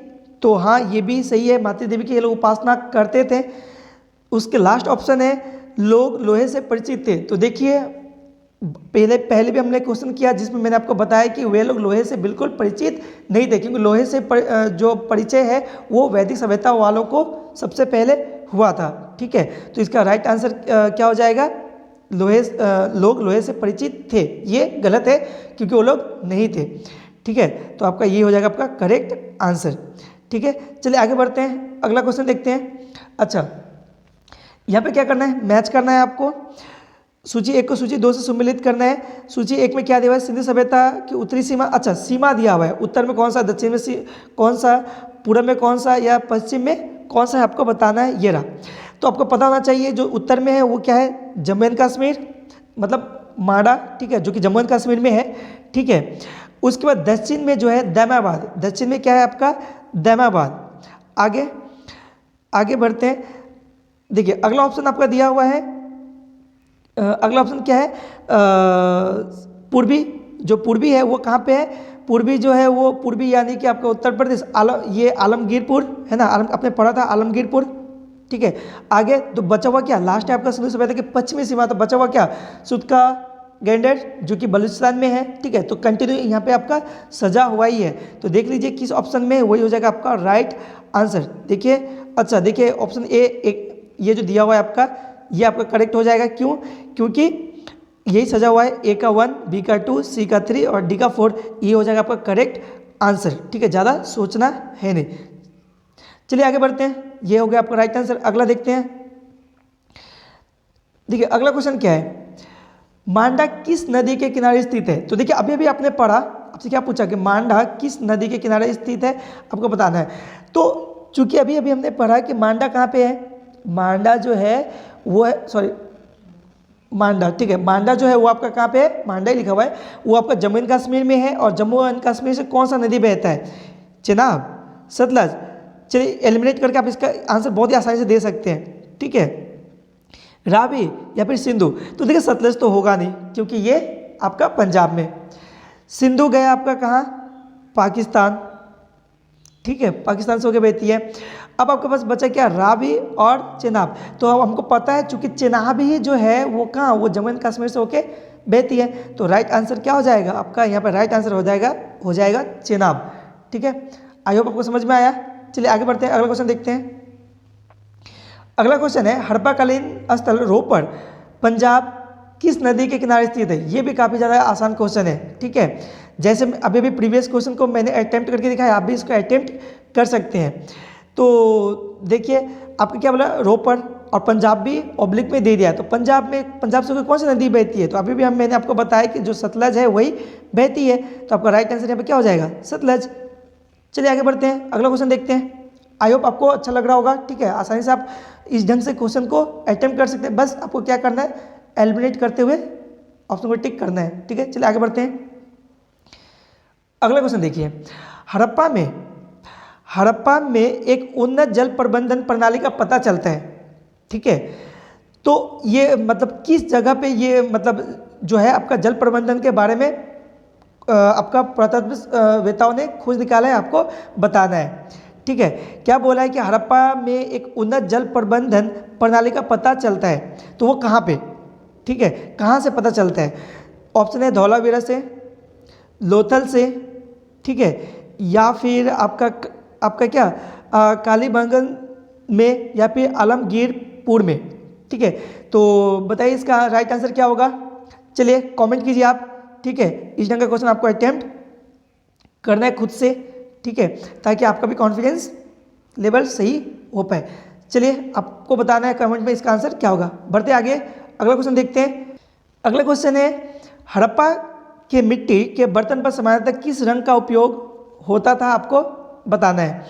तो हाँ, ये भी सही है, मातृदेवी की ये लोग उपासना करते थे। उसके लास्ट ऑप्शन है, लोग लोहे से परिचित थे। तो देखिए पहले भी हमने क्वेश्चन किया जिसमें मैंने आपको बताया कि वे लोग लोहे से बिल्कुल परिचित नहीं थे, क्योंकि लोहे से जो परिचय है वो वैदिक सभ्यता वालों को सबसे पहले हुआ था। ठीक है, तो इसका राइट आंसर क्या हो जाएगा, लोग लोहे से परिचित थे। ये गलत है क्योंकि वो लोग नहीं थे। ठीक है, तो आपका ये हो जाएगा आपका करेक्ट आंसर। ठीक है, चलिए आगे बढ़ते हैं, अगला क्वेश्चन देखते हैं। अच्छा, यहाँ पे क्या करना है, मैच करना है आपको। सूची 1 को सूची 2 से सम्मिलित करना है। सूची 1 में क्या दिया हुआ है, सिंधु सभ्यता की उत्तरी सीमा, अच्छा सीमा दिया हुआ है, उत्तर में कौन सा, दक्षिण में कौन सा, पूर्व में कौन सा, या पश्चिम में कौन सा है आपको बताना है। ये रहा, तो आपको पता होना चाहिए जो उत्तर में है वो क्या है, जम्मू एंड कश्मीर, मतलब माडा। ठीक है, जो कि जम्मू एंड कश्मीर में है। ठीक है, उसके बाद दक्षिण में जो है दैमाबाद, दक्षिण में क्या है आपका, दैमाबाद। आगे बढ़ते हैं। देखिए अगला ऑप्शन आपका दिया हुआ है, अगला ऑप्शन क्या है, पूर्वी। जो पूर्वी है वो कहाँ पे है, पूर्वी जो है वो पूर्वी यानी कि आपका उत्तर प्रदेश, ये आलमगीरपुर है ना, आपने पढ़ा था आलमगीरपुर। ठीक है, आगे तो बचा हुआ क्या, लास्ट है आपका सिंधु सभ्यता की पश्चिमी सीमा। तो बचा हुआ क्या, सुतका, गेंडर जो कि बलूचिस्तान में है, ठीक है। तो कंटिन्यू यहाँ पे आपका सजा हुआ ही है, तो देख लीजिए किस ऑप्शन में वही हो जाएगा आपका राइट आंसर। देखिए, अच्छा देखिए ऑप्शन ए, एक ये जो दिया हुआ है आपका, ये आपका करेक्ट हो जाएगा। क्यों? क्योंकि यही सजा हुआ है, ए का 1, बी का 2, सी का 3 और डी का 4, ये हो जाएगा आपका करेक्ट आंसर, ठीक है। ज़्यादा सोचना है नहीं। चलिए आगे बढ़ते हैं, ये हो गया आपका राइट आंसर। अगला देखते हैं। देखिए अगला क्वेश्चन क्या है, मांडा किस नदी के किनारे स्थित है? तो देखिए अभी अभी आपने पढ़ा, आपसे क्या पूछा कि मांडा किस नदी के किनारे स्थित है, आपको बताना है। तो चूंकि अभी अभी हमने पढ़ा कि मांडा कहाँ पे है, मांडा जो है वो है, सॉरी मांडा, ठीक है, मांडा जो है वो आपका कहाँ पे है, मांडा ही लिखा हुआ है, वो आपका जम्मू एंड कश्मीर में है। और जम्मू एंड कश्मीर से कौन सा नदी बहता है? चेनाब, सतलज। चलिए एलिमिनेट करके आप इसका आंसर बहुत ही आसानी से दे सकते हैं, ठीक है, रावी या फिर सिंधु। तो देखिए सतलज तो होगा नहीं क्योंकि ये आपका पंजाब में, सिंधु गया आपका कहाँ, पाकिस्तान, ठीक है, पाकिस्तान से होकर बहती है। अब आपके पास बचा क्या, रावी और चेनाब। तो अब हमको पता है चूंकि चेनाब ही जो है वो कहाँ, वो जम्मू एंड कश्मीर से होके बहती है। तो राइट आंसर क्या हो जाएगा आपका, यहाँ पर राइट आंसर हो जाएगा चेनाब, ठीक है। आई होप आपको समझ में आया। चलिए आगे बढ़ते हैं, अगला क्वेश्चन देखते हैं। अगला क्वेश्चन है, हड़प्पाकालीन स्थल रोपड़ पंजाब किस नदी के किनारे स्थित है? ये भी काफ़ी ज़्यादा आसान क्वेश्चन है, ठीक है। जैसे अभी अभी प्रीवियस क्वेश्चन को मैंने अटेम्प्ट करके दिखाया, आप भी इसको अटेम्प्ट कर सकते हैं। तो देखिए आपको क्या बोला, रोपड़, और पंजाब भी ऑब्लिक में दे दिया है। तो पंजाब से कौन सी नदी बहती है? तो अभी भी मैंने आपको बताया कि जो सतलज है वही बहती है। तो आपका राइट आंसर यहाँ पे क्या हो जाएगा, सतलज। चलिए आगे बढ़ते हैं, अगला क्वेश्चन देखते हैं। आई होप आपको अच्छा लग रहा होगा, ठीक है। आसानी से आप इस ढंग से क्वेश्चन को अटेम्प्ट कर सकते हैं। बस आपको क्या करना है, एलिमिनेट करते हुए ऑप्शन को टिक करना है, ठीक है। चलिए आगे बढ़ते हैं, अगला क्वेश्चन देखिए। हड़प्पा में एक उन्नत जल प्रबंधन प्रणाली का पता चलता है, ठीक है। तो ये मतलब किस जगह पे ये मतलब जो है आपका जल प्रबंधन के बारे में आपका पुरातत्ववेत्ताओं ने खोज निकाला है, आपको बताना है, ठीक है। क्या बोला है कि हड़प्पा में एक उन्नत जल प्रबंधन प्रणाली का पता चलता है, तो वो कहाँ पे, ठीक है, कहाँ से पता चलता है? ऑप्शन है धौलावीरा से, लोथल से, ठीक है, या फिर आपका क्या कालीबंगन में, या फिर आलमगीरपुर में, ठीक है। तो बताइए इसका राइट आंसर क्या होगा। चलिए कमेंट कीजिए आप, ठीक है। इस ढंग का क्वेश्चन आपको अटेम्प्ट करना है खुद से, ठीक है, ताकि आपका भी कॉन्फिडेंस लेवल सही हो पाए। चलिए आपको बताना है कमेंट में इसका आंसर क्या होगा। बढ़ते आगे, अगला क्वेश्चन देखते हैं। अगला क्वेश्चन है, हड़प्पा के मिट्टी के बर्तन पर सामान्यतः किस रंग का उपयोग होता था, आपको बताना है।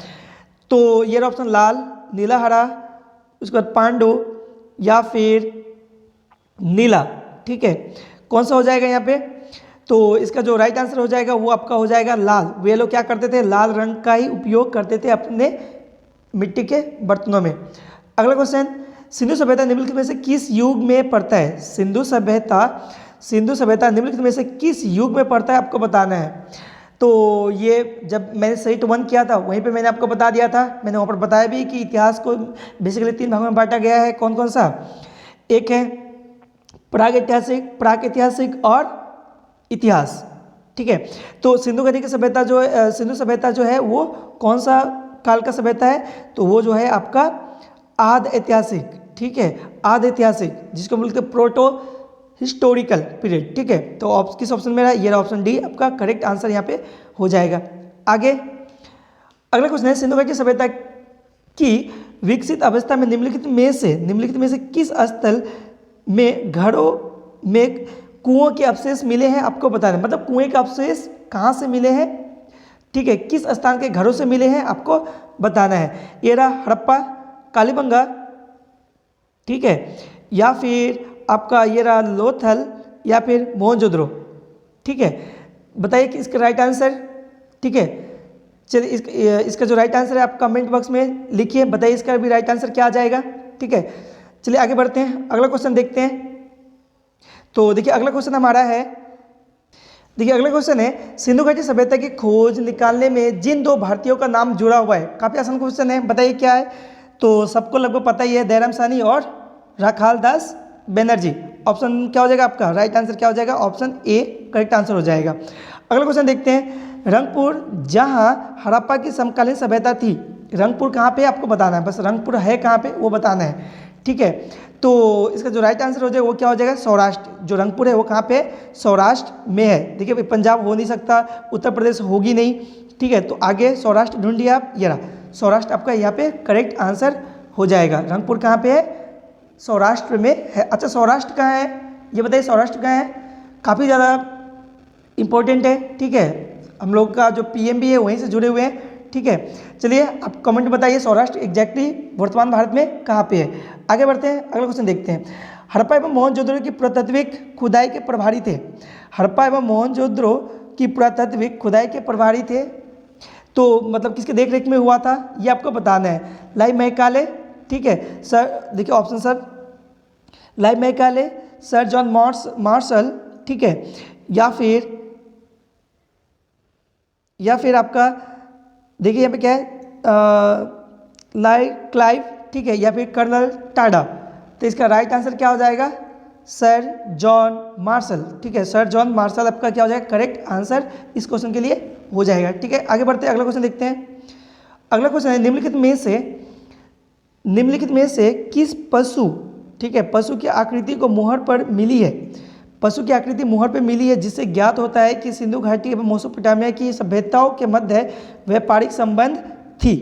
तो ये ऑप्शन लाल, नीला, हरा, उसके बाद पांडु या फिर नीला, ठीक है। कौन सा हो जाएगा यहाँ पे? तो इसका जो राइट आंसर हो जाएगा वो आपका हो जाएगा लाल। वे लोग क्या करते थे, लाल रंग का ही उपयोग करते थे अपने मिट्टी के बर्तनों में। अगला क्वेश्चन, सिंधु सभ्यता निम्नलिखित में से किस युग में पड़ता है? सिंधु सभ्यता निम्नलिखित में से किस युग में पड़ता है, आपको बताना है। तो ये जब मैंने सेट 1 किया था वहीं पे मैंने आपको बता दिया था, मैंने वहाँ पर बताया भी कि इतिहास को बेसिकली 3 भागों में बांटा गया है। कौन कौन सा? एक है प्राग ऐतिहासिक और इतिहास, ठीक है। तो सिंधु घाटी की सभ्यता सिंधु सभ्यता जो है वो कौन सा काल का सभ्यता है? तो वो जो है आपका आद ऐतिहासिक, ठीक है, आद ऐतिहासिक, जिसको बोलते हैं प्रोटो हिस्टोरिकल पीरियड, ठीक है। तो किस ऑप्शन में रहा? ये ऑप्शन डी आपका करेक्ट आंसर यहाँ पे हो जाएगा। आगे अगला क्वेश्चन है, सिंधु घाटी सभ्यता की विकसित अवस्था में निम्नलिखित में से किस स्थल में घरों में कुओं के अवशेष मिले हैं, आपको बताना है। मतलब कुएं के अवशेष कहाँ से मिले हैं, ठीक है, किस स्थान के घरों से मिले हैं, आपको बताना है। ये रहा हड़प्पा, कालीबंगा, ठीक है, या फिर आपका ये रहा लोथल, या फिर मोहनजोदड़ो, ठीक है। बताइए कि इसका राइट आंसर, ठीक है। चलिए इसका जो राइट आंसर है आप कमेंट बॉक्स में लिखिए, बताइए इसका भी राइट आंसर क्या आ जाएगा, ठीक है। चलिए आगे बढ़ते हैं, अगला क्वेश्चन देखते हैं। तो देखिए अगला क्वेश्चन हमारा है, देखिए अगला क्वेश्चन है, सिंधु घाटी सभ्यता की खोज निकालने में जिन 2 भारतीयों का नाम जुड़ा हुआ है, काफ़ी आसान क्वेश्चन है, बताइए क्या है। तो सबको लगभग पता ही है, दयाराम साहनी और राखाल दास बनर्जी। ऑप्शन क्या हो जाएगा आपका, राइट आंसर क्या हो जाएगा, ऑप्शन ए करेक्ट आंसर हो जाएगा। अगला क्वेश्चन देखते हैं, रंगपुर जहाँ हड़प्पा की समकालीन सभ्यता थी, रंगपुर कहाँ पे आपको बताना है, बस रंगपुर है कहाँ पे वो बताना है, ठीक है। तो इसका जो राइट आंसर हो जाएगा वो क्या हो जाएगा, सौराष्ट्र। जो रंगपुर है वो कहाँ पे, सौराष्ट्र में है। देखिए पंजाब हो नहीं सकता, उत्तर प्रदेश होगी नहीं, ठीक है। तो आगे सौराष्ट्र ढूंढिए आप, ये रहा सौराष्ट्र आपका यहाँ पे करेक्ट आंसर हो जाएगा। रंगपुर कहाँ पे है, सौराष्ट्र में है। अच्छा सौराष्ट्र कहाँ है ये बताइए, सौराष्ट्र कहाँ है, काफ़ी ज़्यादा इम्पोर्टेंट है, ठीक है। हम लोग का जो पीएम भी है वहीं से जुड़े हुए हैं, ठीक है। चलिए आप कमेंट बताइए सौराष्ट्र एग्जैक्टली वर्तमान भारत में कहाँ पे है। आगे बढ़ते हैं, अगला क्वेश्चन देखते हैं। हड़प्पा एवं मोहनजोदड़ो की पुरातात्विक खुदाई के प्रभारी थे, हड़प्पा एवं मोहनजोदड़ो की पुरातात्विक खुदाई के प्रभारी थे, तो मतलब किसके देख रेख में हुआ था ये आपको बताना है। लाई महकाले, ठीक है सर, देखिए ऑप्शन सर, लाई महकाले, सर जॉन मार्शल, ठीक है, या फिर आपका देखिए यहाँ पे क्या है, लाई क्लाइव, ठीक है, या फिर कर्नल टाडा। तो इसका राइट आंसर क्या हो जाएगा, सर जॉन मार्शल, ठीक है, सर जॉन मार्शल आपका क्या हो जाएगा करेक्ट आंसर इस क्वेश्चन के लिए हो जाएगा, ठीक है। आगे बढ़ते हैं, अगला क्वेश्चन देखते हैं। अगला क्वेश्चन है, निम्नलिखित में से किस पशु, ठीक है, पशु की आकृति को मोहर पर मिली है, पशु की आकृति मोहर पर मिली है जिससे ज्ञात होता है कि सिंधु घाटी एवं मेसोपोटामिया की सभ्यताओं के मध्य व्यापारिक संबंध थी,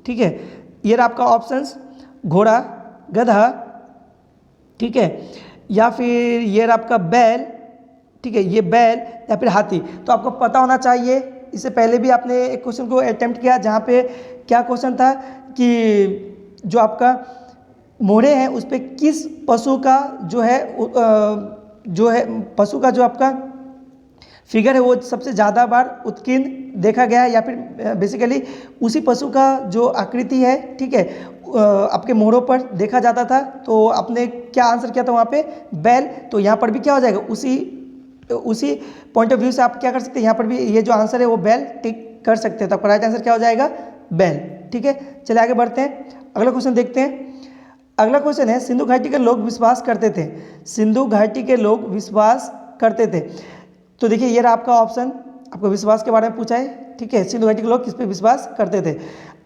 ठीक है। ये रहा आपका ऑप्शंस, घोड़ा, गधा, ठीक है, या फिर ये रहा आपका बैल, ठीक है, ये बैल या फिर हाथी। तो आपको पता होना चाहिए, इससे पहले भी आपने एक क्वेश्चन को अटेम्प्ट किया जहाँ पे क्या क्वेश्चन था कि जो आपका मोहरे हैं उस पर किस पशु का जो है पशु का जो आपका फिगर है वो सबसे ज़्यादा बार उत्कीर्ण देखा गया है, या फिर बेसिकली उसी पशु का जो आकृति है, ठीक है, आपके मोहरों पर देखा जाता था। तो आपने क्या आंसर किया था वहाँ पे, बैल। तो यहाँ पर भी क्या हो जाएगा, उसी पॉइंट ऑफ व्यू से आप क्या कर सकते हैं, यहाँ पर भी ये जो आंसर है वो बैल टिक कर सकते हैं। तो आपका राइट आंसर क्या हो जाएगा, बैल, ठीक है। चलिए आगे बढ़ते हैं, अगला क्वेश्चन देखते हैं। अगला क्वेश्चन है, सिंधु घाटी के लोग विश्वास करते थे, सिंधु घाटी के लोग विश्वास करते थे। तो देखिए ये रहा आपका ऑप्शन, आपको विश्वास के बारे में पूछा है, ठीक है। सिंधु घाटी के लोग किस पे विश्वास करते थे,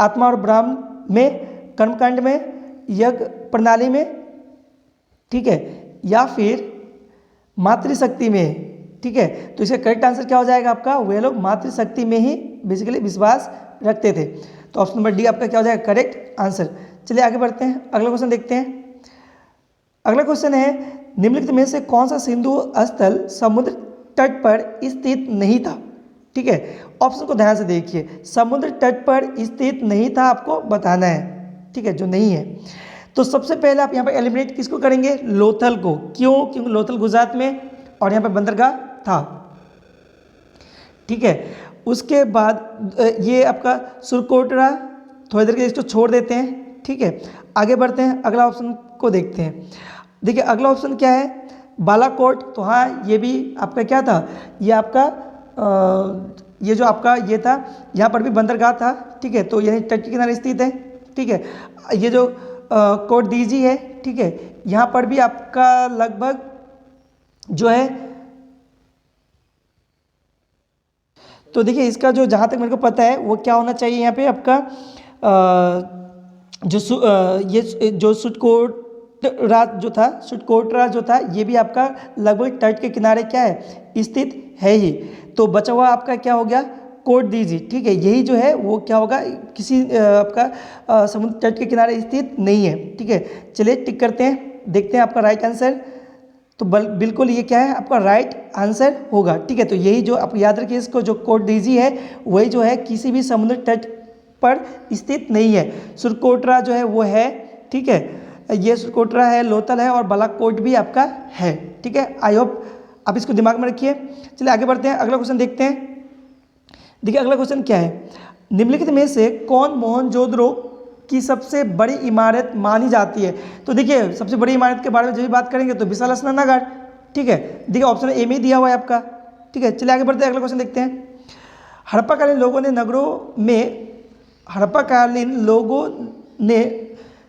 आत्मा और ब्रह्म में, कर्मकांड में, यज्ञ प्रणाली में, ठीक है, या फिर मातृशक्ति में, ठीक है। तो इसका करेक्ट आंसर क्या हो जाएगा आपका, वे लोग मातृशक्ति में ही बेसिकली विश्वास रखते थे। तो ऑप्शन नंबर डी आपका क्या हो जाएगा करेक्ट आंसर। चलिए आगे बढ़ते हैं, अगला क्वेश्चन देखते हैं। अगला क्वेश्चन है, निम्नलिखित में से कौन सा सिंधु स्थल समुद्र तट पर स्थित नहीं था, ठीक है। ऑप्शन को ध्यान से देखिए, समुद्र तट पर स्थित नहीं था आपको बताना है, ठीक है, जो नहीं है। तो सबसे पहले आप यहाँ पर एलिमिनेट किसको करेंगे, लोथल को। क्यों, क्योंकि लोथल गुजरात में और यहाँ पर बंदरगाह था, ठीक है। उसके बाद ये आपका सुरकोटरा, थोड़ी देर के इसको छोड़ देते हैं, ठीक है। आगे बढ़ते हैं, अगला ऑप्शन को देखते हैं। देखिए अगला ऑप्शन क्या है, बालाकोट। तो हाँ ये भी आपका क्या था, ये आपका ये जो आपका ये था, यहाँ पर भी बंदरगाह था, ठीक है। तो यानी तट के किनारे स्थित है, ठीक है। ये जो कोट दीजी है, ठीक है, यहाँ पर भी आपका लगभग जो है, तो देखिए इसका जो जहाँ तक मेरे को पता है वो क्या होना चाहिए यहाँ पे आपका ये जो सुटकोटरा जो था ये भी आपका लगभग तट के किनारे क्या है स्थित है ही। तो बचा हुआ आपका क्या हो गया, कोट दीजी, ठीक है। यही जो है वो क्या होगा, किसी आपका समुद्र तट के किनारे स्थित नहीं है, ठीक है। चलिए टिक करते हैं, देखते हैं आपका राइट आंसर। तो बिल्कुल ये क्या है आपका राइट आंसर होगा, ठीक है। तो यही जो आप याद रखिए, इसको जो कोट दीजी है वही जो है किसी भी समुद्र तट पर स्थित नहीं है। सुरकोटरा जो है वो है, ठीक है, ये सुरकोटरा है, लोथल है और बालाकोट भी आपका है, ठीक है। आई होप आप इसको दिमाग में रखिए। चलिए आगे बढ़ते हैं, अगला क्वेश्चन देखते हैं। देखिए अगला क्वेश्चन क्या है, निम्नलिखित में से कौन मोहनजोदड़ो की सबसे बड़ी इमारत मानी जाती है। तो देखिए सबसे बड़ी इमारत के बारे में जब भी बात करेंगे तो विशाल स्नानागार, ठीक है। देखिए ऑप्शन ए में दिया हुआ है आपका, ठीक है। चलिए आगे बढ़ते हैं, अगला क्वेश्चन देखते हैं। हड़प्पाकालीन लोगों ने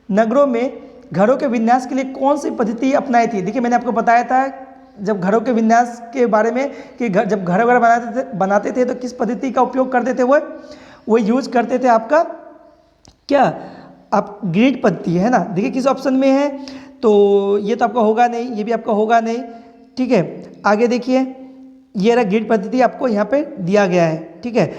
नगरों में घरों के विन्यास के लिए कौन सी पद्धति अपनाई थी। देखिए मैंने आपको बताया था जब घरों के विन्यास के बारे में कि जब घर वगैरह बनाते थे तो किस पद्धति का उपयोग करते थे, वो यूज करते थे आपका क्या, आप ग्रिड पद्धति है ना। देखिए किस ऑप्शन में है, तो ये तो आपका होगा नहीं, ये भी आपका होगा नहीं, ठीक है। आगे देखिए ये रहा ग्रिड पद्धति आपको यहाँ पे दिया गया है, ठीक है।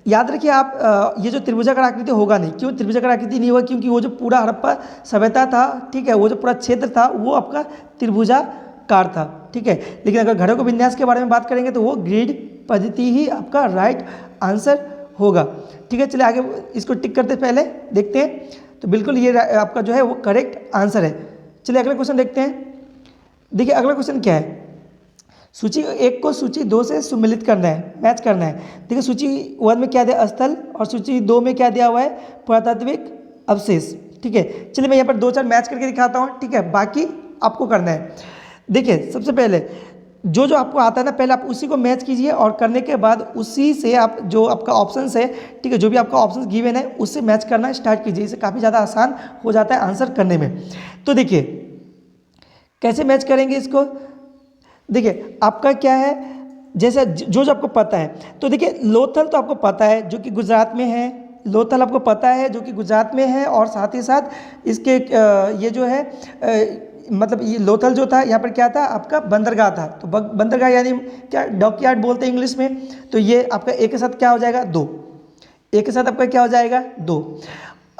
याद रखिए आप ये जो त्रिभुजाकार आकृति होगा नहीं, क्यों त्रिभुजाकार आकृति नहीं होगा, क्योंकि वो जो पूरा हड़प्पा सभ्यता था, ठीक है, वो जो पूरा क्षेत्र था वो आपका त्रिभुजाकार था, ठीक है। लेकिन अगर घरों के विन्यास के बारे में बात करेंगे तो वो ग्रिड पद्धति ही आपका राइट आंसर होगा, ठीक है। चलिए आगे इसको टिक करते पहले देखते हैं, तो बिल्कुल ये आपका जो है वो करेक्ट आंसर है। चलिए अगला क्वेश्चन देखते हैं। देखिए अगला क्वेश्चन क्या है, सूची 1 को सूची 2 से सुमिलित करना है, मैच करना है। देखिए सूची 1 में क्या दिया, स्थल, और सूची 2 में क्या दिया हुआ है, पुरातात्विक अवशेष, ठीक है। चलिए मैं यहाँ पर 2-4 मैच करके दिखाता हूँ, ठीक है, बाकी आपको करना है। देखिए सबसे पहले जो जो आपको आता है ना, पहले आप उसी को मैच कीजिए और करने के बाद उसी से आप जो आपका ऑप्शन है, ठीक है, जो भी आपका ऑप्शन गिवन है उससे मैच करना स्टार्ट कीजिए, इससे काफ़ी ज़्यादा आसान हो जाता है आंसर करने में। तो देखिए कैसे मैच करेंगे इसको। देखिए आपका क्या है, जैसे जो जो आपको पता है, तो देखिए लोथल तो आपको पता है जो कि गुजरात में है, लोथल आपको पता है जो कि गुजरात में है, और साथ ही साथ इसके ये जो है मतलब ये लोथल जो था यहाँ पर क्या था आपका बंदरगाह था, तो बंदरगाह यानी क्या, डॉकयार्ड बोलते हैं इंग्लिश में। तो ये आपका एक के साथ क्या हो जाएगा, 2, एक के साथ आपका क्या हो जाएगा, 2।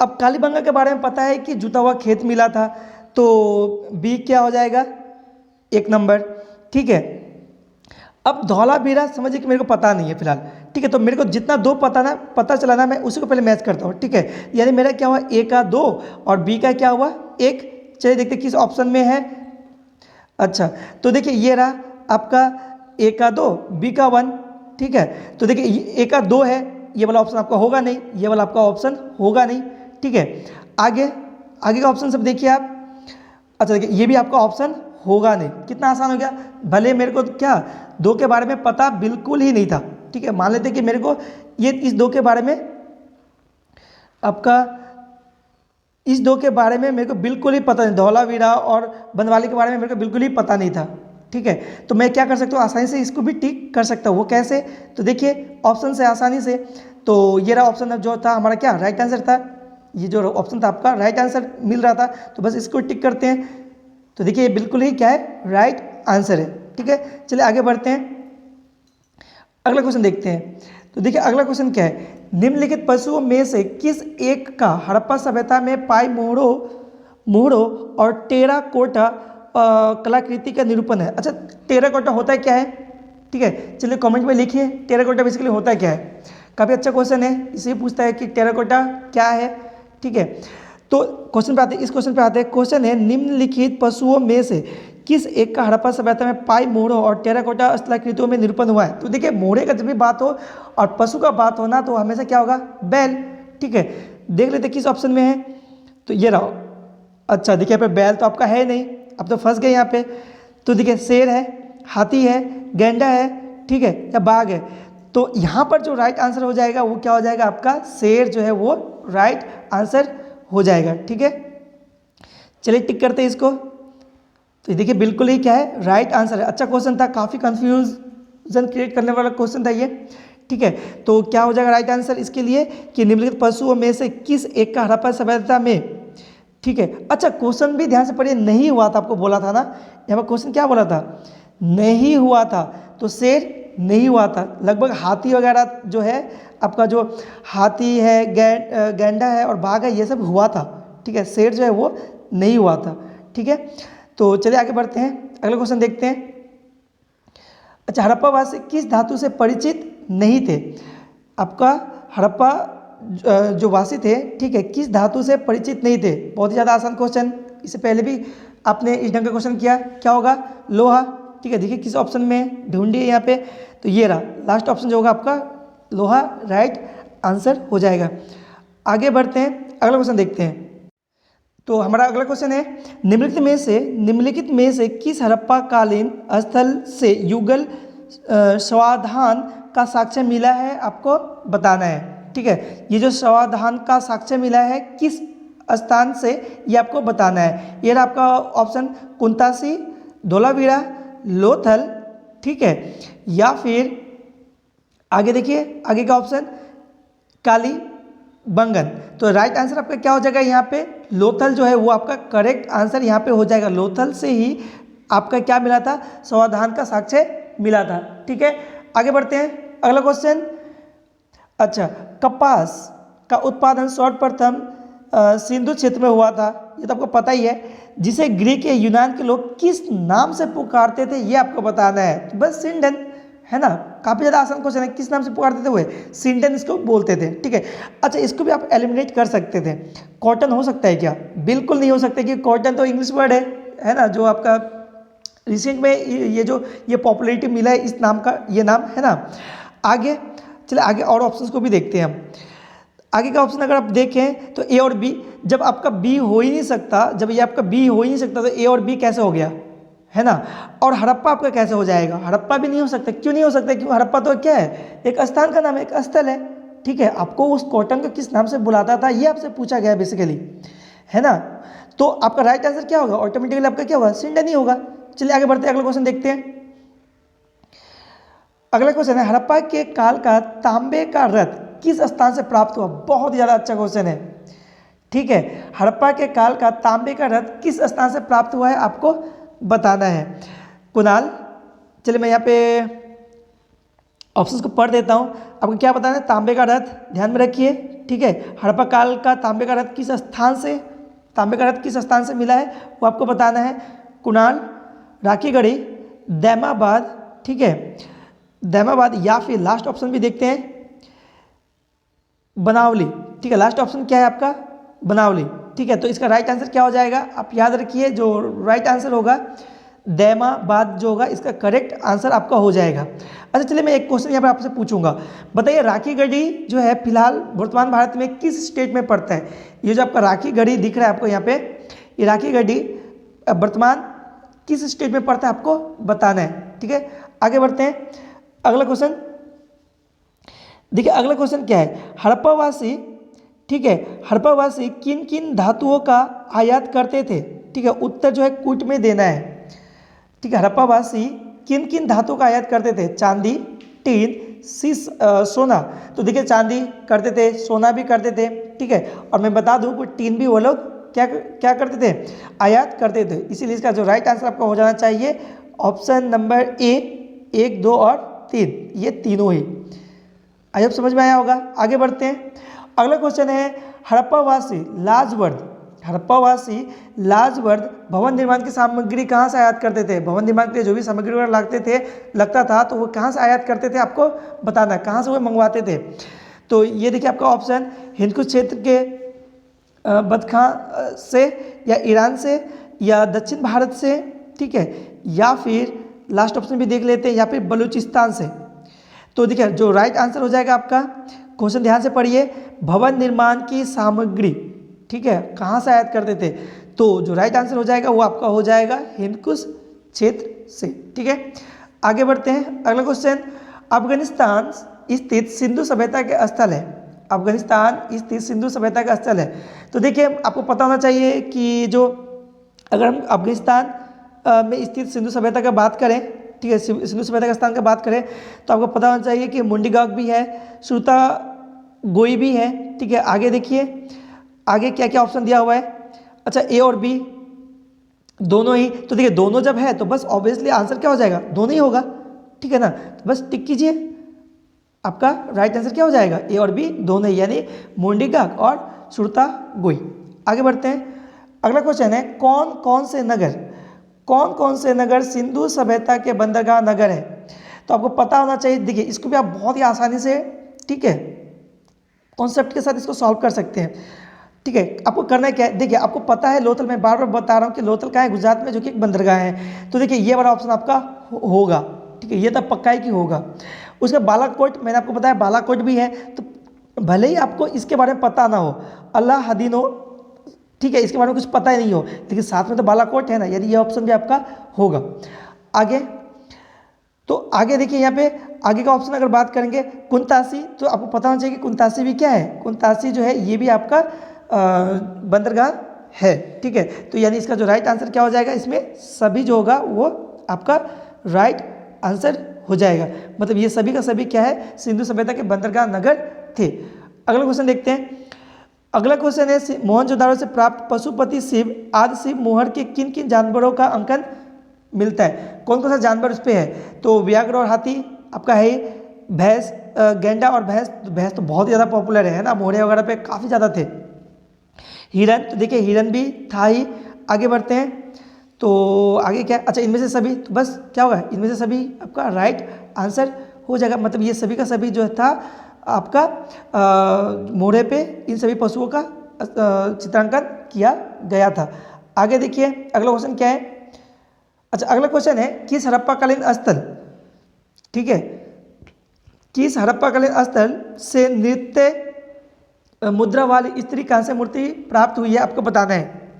अब कालीबंगा के बारे में पता है कि जुता हुआ खेत मिला था, तो बी क्या हो जाएगा, 1 नंबर, ठीक है। अब धौलावीरा समझिए कि मेरे को पता नहीं है फिलहाल, ठीक है, तो मेरे को जितना 2 पता चला ना, मैं उसी को पहले मैच करता हूँ, ठीक है। यानी मेरा क्या हुआ, ए का 2 और बी का क्या हुआ, 1। चलिए देखते किस ऑप्शन में है। अच्छा तो देखिए ये रहा आपका ए का 2, बी का 1, ठीक है। तो देखिए ए का 2 है, ये वाला ऑप्शन आपका होगा नहीं, ये वाला आपका ऑप्शन होगा नहीं, ठीक है। आगे का ऑप्शन सब देखिए आप। अच्छा देखिए ये भी आपका ऑप्शन होगा नहीं। कितना आसान हो गया, भले मेरे को क्या 2 के बारे में पता बिल्कुल ही नहीं था, ठीक है। मान लेते कि मेरे को ये इस 2 के बारे में आपका इस 2 के बारे में मेरे को बिल्कुल ही पता नहीं, धौलावीरा और बनवाली के बारे में मेरे को बिल्कुल ही पता नहीं था, ठीक है। तो मैं क्या कर सकता हूँ, आसानी से इसको भी टिक कर सकता हूँ। वो कैसे, तो देखिए ऑप्शन से आसानी से, तो ये रहा ऑप्शन जो था हमारा क्या राइट आंसर था, ये जो ऑप्शन था आपका राइट आंसर मिल रहा था, तो बस इसको टिक करते हैं। तो देखिए ये बिल्कुल ही क्या है, राइट आंसर है, ठीक है। चलिए आगे बढ़ते हैं, अगला क्वेश्चन देखते हैं। तो देखिए अगला क्वेश्चन क्या है, निम्नलिखित पशुओं में से किस एक का हड़प्पा सभ्यता में पाई मोहरों और टेराकोटा कलाकृति का निरूपण है। अच्छा टेराकोटा होता है क्या है, ठीक है, चलिए कमेंट में लिखिए टेराकोटा बेसिकली होता है क्या है। काफ़ी अच्छा क्वेश्चन है, इसे पूछता है कि टेराकोटा क्या है, ठीक है। तो क्वेश्चन पे आते हैं, इस क्वेश्चन पे आते हैं। क्वेश्चन है निम्नलिखित पशुओं में से किस एक का हड़प्पा सभ्यता में पाई मोहरों और टेराकोटा स्थलाकृतियों में निरूपण हुआ है। तो देखिए मोहरे का जब भी बात हो और पशु का बात होना तो हमेशा क्या होगा, बैल, ठीक है। देख लेते किस ऑप्शन में है, तो ये रहा। अच्छा देखिए यहाँ पे बैल तो आपका है नहीं, अब तो फंस गए यहाँ पे। तो देखिए शेर है, हाथी है, गैंडा है, ठीक है, या बाघ है। तो यहाँ पर जो राइट आंसर हो जाएगा वो क्या हो जाएगा, आपका शेर जो है वो राइट आंसर हो जाएगा, ठीक है। चलिए टिक करते हैं इसको। तो देखिए बिल्कुल ही क्या है, राइट आंसर है। अच्छा क्वेश्चन था, काफ़ी कंफ्यूजन क्रिएट करने वाला क्वेश्चन था ये, ठीक है। तो क्या हो जाएगा राइट आंसर इसके लिए कि निम्नलिखित पशुओं में से किस एक का हड़प्पा सभ्यता में, ठीक है। अच्छा क्वेश्चन भी ध्यान से पढ़िए, नहीं हुआ था, आपको बोला था ना, यहाँ पर क्वेश्चन क्या बोला था, नहीं हुआ था, तो शेर नहीं हुआ था। लगभग हाथी वगैरह जो है आपका, जो हाथी है, गैंडा है और बाघ है, ये सब हुआ था, ठीक है। शेर जो है वो नहीं हुआ था, ठीक है। तो चलिए आगे बढ़ते हैं, अगला क्वेश्चन देखते हैं। अच्छा हड़प्पावासी किस धातु से परिचित नहीं थे। आपका हड़प्पा जो वासी थे, ठीक है, किस धातु से परिचित नहीं थे। बहुत ही ज़्यादा आसान क्वेश्चन, इससे पहले भी आपने इस ढंग का क्वेश्चन किया, क्या होगा, लोहा, ठीक है। देखिए किस ऑप्शन में ढूंढिए यहाँ पे, तो ये रहा लास्ट ऑप्शन जो होगा आपका लोहा, राइट आंसर हो जाएगा। आगे बढ़ते हैं, अगला क्वेश्चन देखते हैं। तो हमारा अगला क्वेश्चन है निम्नलिखित में से किस हड़प्पा कालीन स्थल से युगल स्वाधान का साक्ष्य मिला है, आपको बताना है, ठीक है। ये जो स्वाधान का साक्ष्य मिला है किस स्थान से, ये आपको बताना है। ये रहा आपका ऑप्शन कुंतासी, धोलावीरा, लोथल, ठीक है, या फिर आगे देखिए आगे का ऑप्शन कालीबंगन। तो राइट आंसर आपका क्या हो जाएगा यहाँ पे, लोथल जो है वो आपका करेक्ट आंसर यहाँ पे हो जाएगा। लोथल से ही आपका क्या मिला था, समाधान का साक्ष्य मिला था। ठीक है, आगे बढ़ते हैं, अगला क्वेश्चन। अच्छा, कपास का उत्पादन सर्वप्रथम सिंधु क्षेत्र में हुआ था, ये तो आपको पता ही है, जिसे ग्रीक या यूनान के लोग किस नाम से पुकारते थे ये आपको बताना है। तो बस सिंडन है ना, काफ़ी ज़्यादा आसान क्वेश्चन है, किस नाम से पुकारते थे वो, सिंडन इसको बोलते थे। ठीक है, अच्छा इसको भी आप एलिमिनेट कर सकते थे। कॉटन हो सकता है क्या, बिल्कुल नहीं हो सकता, कि कॉटन तो इंग्लिश वर्ड है ना, जो आपका रिसेंट में ये पॉपुलैरिटी मिला है इस नाम का, ये नाम है ना। आगे चलिए, आगे और ऑप्शंस को भी देखते हैं हम। आगे का ऑप्शन अगर आप देखें तो ए और बी, जब आपका बी हो ही नहीं सकता, जब ये आपका बी हो ही नहीं सकता तो ए और बी कैसे हो गया, है ना। और हड़प्पा आपका कैसे हो जाएगा, हड़प्पा भी नहीं हो सकता। क्यों नहीं हो सकता, क्यों, हड़प्पा तो क्या है, एक स्थान का नाम है, एक स्थल है। ठीक है, आपको उस कॉटन को किस नाम से बुलाता था ये आपसे पूछा गया बेसिकली, है ना। तो आपका राइट आंसर क्या होगा, ऑटोमेटिकली आपका क्या होगा, सिंडन ही होगा। चलिए आगे बढ़ते हैं, अगला क्वेश्चन देखते हैं। अगला क्वेश्चन है, हड़प्पा के काल का तांबे का रथ किस स्थान से प्राप्त हुआ। बहुत ही ज़्यादा अच्छा क्वेश्चन है। ठीक है, हड़प्पा के काल का तांबे का रथ किस स्थान से प्राप्त हुआ है आपको बताना है। कुणाल, चलिए मैं यहाँ पे ऑप्शंस को पढ़ देता हूँ, आपको क्या बताना है, तांबे का रथ, ध्यान में रखिए। ठीक है, हड़प्पा काल का तांबे का रथ किस स्थान से, तांबे का रथ किस स्थान से मिला है वो आपको बताना है। कुणाल, राखीगढ़ी, दैमाबाद, ठीक है, दैमाबाद, या फिर लास्ट ऑप्शन भी देखते हैं बनावली। ठीक है, लास्ट ऑप्शन क्या है आपका, बनावली। ठीक है, तो इसका राइट आंसर क्या हो जाएगा, आप याद रखिए, जो राइट आंसर होगा दैमाबाद जो होगा, इसका करेक्ट आंसर आपका हो जाएगा। अच्छा चलिए, मैं एक क्वेश्चन यहाँ पर आपसे पूछूंगा, बताइए राखीगढ़ी जो है फिलहाल वर्तमान भारत में किस स्टेट में पड़ता है। ये जो आपका राखीगढ़ी दिख रहा है आपको यहाँ पे, ये राखीगढ़ी वर्तमान किस स्टेट में पड़ता है आपको बताना है। ठीक है, आगे बढ़ते हैं, अगला क्वेश्चन देखिए। अगला क्वेश्चन क्या है, हड़प्पावासी, ठीक है, हड़प्पावासी किन किन धातुओं का आयात करते थे। ठीक है, उत्तर जो है कूट में देना है। ठीक है, हड़प्पावासी किन किन धातुओं का आयात करते थे, चांदी, टीन, सोना। तो देखिए, चांदी करते थे, सोना भी करते थे। ठीक है, और मैं बता दूं कि टीन भी वो लोग क्या करते थे, आयात करते थे। इसीलिए इसका जो राइट आंसर आपका हो जाना चाहिए ऑप्शन नंबर ए, 1, 2 और 3, ये तीनों ही। आई होप समझ में आया होगा। आगे बढ़ते हैं, अगला क्वेश्चन है, हड़प्पावासी लाजवर्द, हड़प्पावासी लाजवर्द भवन निर्माण की सामग्री कहाँ से आयात करते थे। भवन निर्माण के लिए जो भी सामग्री वगैरह लगता था तो वो कहाँ से आयात करते थे आपको बताना है, कहाँ से वो मंगवाते थे। तो ये देखिए आपका ऑप्शन, हिंदकुश क्षेत्र के बदखां से, या ईरान से, या दक्षिण भारत से, ठीक है, या फिर लास्ट ऑप्शन भी देख लेते हैं, या फिर बलूचिस्तान से। तो देखिए जो राइट आंसर हो जाएगा आपका, क्वेश्चन ध्यान से पढ़िए, भवन निर्माण की सामग्री, ठीक है, कहाँ से आयात करते थे। तो जो राइट आंसर हो जाएगा वो आपका हो जाएगा हिंदकुश क्षेत्र से। ठीक है, आगे बढ़ते हैं, अगला क्वेश्चन, अफगानिस्तान स्थित सिंधु सभ्यता के स्थल है। अफगानिस्तान स्थित सिंधु सभ्यता का स्थल है। तो देखिए आपको पता होना चाहिए कि जो अगर हम अफगानिस्तान में स्थित सिंधु सभ्यता का बात करें, ठीक है, सिंधु सभ्यता का स्थान का बात करें तो आपको पता होना चाहिए कि मुंडीगाग भी है, श्रुता गोई भी है। ठीक है, आगे देखिए आगे क्या क्या ऑप्शन दिया हुआ है। अच्छा, ए और बी दोनों ही, तो देखिए दोनों जब है तो बस ऑब्वियसली आंसर क्या हो जाएगा, दोनों ही होगा। ठीक है ना, तो बस टिक कीजिए, आपका राइट आंसर क्या हो जाएगा, ए और बी दोनों ही, यानी मुंडीगाग और श्रुता गोई। आगे बढ़ते हैं, अगला क्वेश्चन है, कौन कौन से नगर सिंधु सभ्यता के बंदरगाह नगर है। तो आपको पता होना चाहिए। देखिए इसको भी आप बहुत ही आसानी से, ठीक है, कॉन्सेप्ट के साथ इसको सॉल्व कर सकते हैं। ठीक है, आपको करना है क्या है, देखिए आपको पता है लोथल, मैं बार बार बता रहा हूँ कि लोथल कहाँ है, गुजरात में, जो कि एक बंदरगाह है। तो देखिए ये वाला ऑप्शन आपका होगा। ठीक है, ये तो पक्का ही कि होगा। उसके बालाकोट, मैंने आपको बताया बालाकोट भी है। तो भले ही आपको इसके बारे में पता ना हो, अल्लाह हदीन हो, ठीक है, इसके बारे में कुछ पता ही नहीं हो, लेकिन साथ में तो बालाकोट है ना, यानी ये ऑप्शन भी आपका होगा। आगे तो आगे देखिए यहाँ पे आगे का ऑप्शन अगर बात करेंगे कुंतासी, तो आपको पता होना चाहिए कि कुंतासी भी क्या है, कुंतासी जो है ये भी आपका बंदरगाह है। ठीक है, तो यानी इसका जो राइट आंसर क्या हो जाएगा, इसमें सभी जो होगा वो आपका राइट आंसर हो जाएगा। मतलब ये सभी का सभी क्या है, सिंधु सभ्यता के बंदरगाह नगर थे। अगला क्वेश्चन देखते हैं। अगला क्वेश्चन है मोहनजोदाड़ो से प्राप्त पशुपति शिव आदि शिव मोहर के किन किन जानवरों का अंकन मिलता है। कौन कौन सा जानवर उस पर है, तो व्याघ्र और हाथी आपका है, भैंस, गैंडा और भैंस। भैंस तो बहुत ज़्यादा पॉपुलर है ना, मोहरे वगैरह पे काफ़ी ज़्यादा थे। हिरन, तो देखिए हिरन भी था ही। आगे बढ़ते हैं, तो आगे क्या, अच्छा इनमें से सभी, तो बस क्या होगा, इनमें से सभी आपका राइट आंसर हो जाएगा। मतलब ये सभी का सभी जो था आपका मोहरे पे इन सभी पशुओं का चित्रांकन किया गया था। आगे देखिए अगला क्वेश्चन क्या है। अच्छा अगला क्वेश्चन है किस हड़प्पाकालीन स्थल, ठीक है, किस हड़प्पाकालीन स्थल से नृत्य मुद्रा वाली स्त्री कांस्य मूर्ति प्राप्त हुई है, आपको बताना है।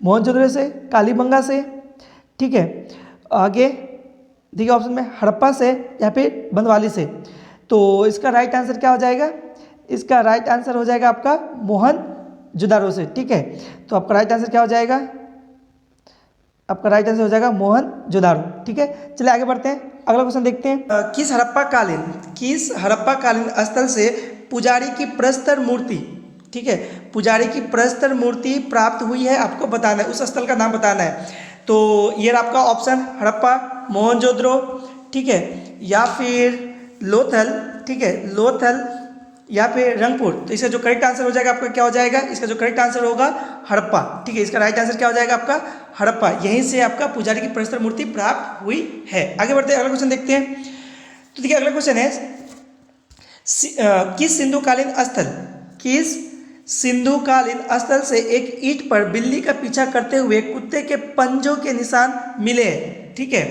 मोहनजोदड़ो से, कालीबंगा से, ठीक है, आगे देखिए ऑप्शन में हड़प्पा से या फिर बंदवाली से। तो इसका राइट आंसर क्या हो जाएगा, इसका राइट आंसर हो जाएगा आपका मोहनजोदड़ो से। ठीक है, तो आपका राइट आंसर क्या हो जाएगा, आपका राइट आंसर हो जाएगा मोहनजोदड़ो। ठीक है, चलिए आगे बढ़ते हैं, अगला क्वेश्चन देखते हैं। किस हड़प्पाकालीन स्थल से पुजारी की प्रस्तर मूर्ति, ठीक है, पुजारी की प्रस्तर मूर्ति प्राप्त हुई है, आपको बताना है, उस स्थल का नाम बताना है। तो ये आपका ऑप्शन हड़प्पा, मोहनजोदड़ो, ठीक है, या फिर लोथल, ठीक है, लोथल या फिर रंगपुर। तो इसका जो करेक्ट आंसर हो जाएगा आपका क्या हो जाएगा, इसका जो करेक्ट आंसर होगा हड़प्पा। ठीक है, इसका राइट आंसर क्या हो जाएगा आपका हड़प्पा। यहीं से आपका पुजारी की प्रस्तर मूर्ति प्राप्त हुई है। आगे बढ़ते हैं, अगला क्वेश्चन देखते हैं। तो देखिए अगला क्वेश्चन है किस सिंधुकालीन स्थल से एक ईंट पर बिल्ली का पीछा करते हुए कुत्ते के पंजों के निशान मिले हैं। ठीक है,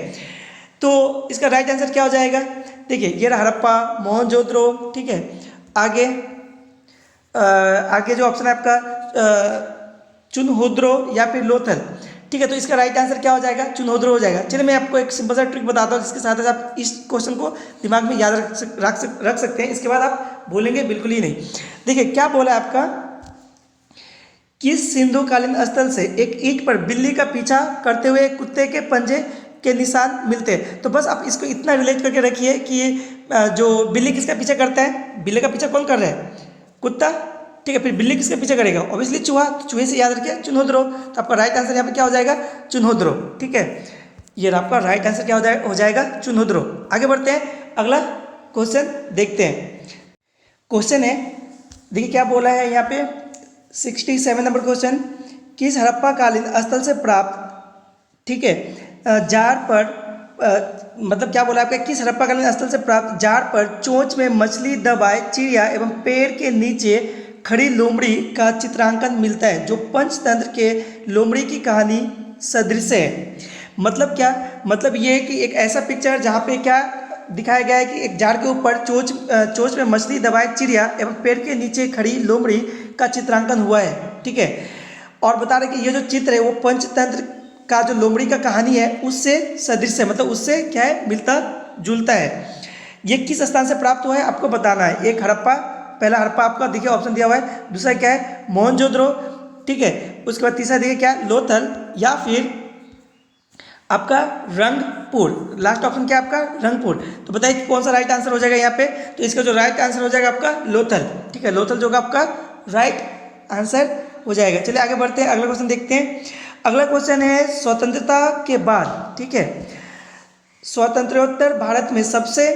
तो इसका राइट आंसर क्या हो जाएगा, देखिए ये रहा हड़प्पा, मोहनजोदड़ो, ठीक है, आगे आगे जो ऑप्शन है आपका चुनहोद्रो या फिर लोथल। ठीक है, तो इसका राइट आंसर क्या हो जाएगा, चुनहोद्रो हो जाएगा। चलिए मैं आपको एक सिंपल सा ट्रिक बताता हूँ जिसके साथ आप इस क्वेश्चन को दिमाग में याद रख सकते हैं, इसके बाद आप भूलेंगे बिल्कुल ही नहीं। देखिए क्या बोला है आपका, किस सिंधुकालीन स्थल से एक ईंट पर बिल्ली का पीछा करते हुए कुत्ते के पंजे के निशान मिलते हैं। तो बस आप इसको इतना रिलेट करके रखिए कि जो बिल्ली किसका पीछा करता है, बिल्ली का पीछा कौन कर रहा है, कुत्ता, ठीक है, फिर बिल्ली किसका पीछा करेगा, ऑब्वियसली चूहा, तो चूहे से याद रखिए चुनहोद्रो। तो आपका राइट आंसर यहाँ पे क्या हो जाएगा, चुनहोद्रो। ठीक है, ये आपका राइट आंसर क्या हो जाएगा चुनहोद्रो। आगे बढ़ते हैं, अगला क्वेश्चन देखते हैं। क्वेश्चन है देखिए क्या बोला है यहाँ पे 67 नंबर क्वेश्चन, किस हड़प्पाकालीन स्थल से प्राप्त, ठीक है, जार पर मतलब क्या बोला आपका, किस हड़प्पाकालीन स्थल से प्राप्त जार पर चोंच में मछली दबाए चिड़िया एवं पेड़ के नीचे खड़ी लोमड़ी का चित्रांकन मिलता है जो पंचतंत्र के लोमड़ी की कहानी सदृश है। मतलब क्या, मतलब ये कि एक ऐसा पिक्चर जहाँ पे क्या दिखाया गया है कि एक जार के ऊपर चोंच में मछली दबाए चिड़िया एवं पेड़ के नीचे खड़ी लोमड़ी का चित्रांकन हुआ है। ठीक है, और बता रहे कि ये जो चित्र है वो पंचतंत्र का जो लोमड़ी का कहानी है उससे सदृश है, मतलब उससे क्या है, मिलता जुलता है। ये किस स्थान से प्राप्त हुआ है आपको बताना है। एक हड़प्पा, पहला हड़प्पा आपका देखिए ऑप्शन दिया हुआ है, दूसरा क्या है मोहनजोदड़ो, ठीक है, उसके बाद तीसरा देखिए क्या लोथल या फिर आपका रंगपुर। लास्ट ऑप्शन क्या है आपका रंगपुर। तो बताइए कि कौन सा राइट आंसर हो जाएगा यहाँ पे। तो इसका जो राइट आंसर हो जाएगा आपका लोथल। ठीक है, लोथल जो होगा आपका राइट आंसर हो जाएगा। चलिए आगे बढ़ते हैं, अगला क्वेश्चन देखते हैं। अगला क्वेश्चन है स्वतंत्रता के बाद, ठीक है, स्वतंत्रोत्तर भारत में सबसे,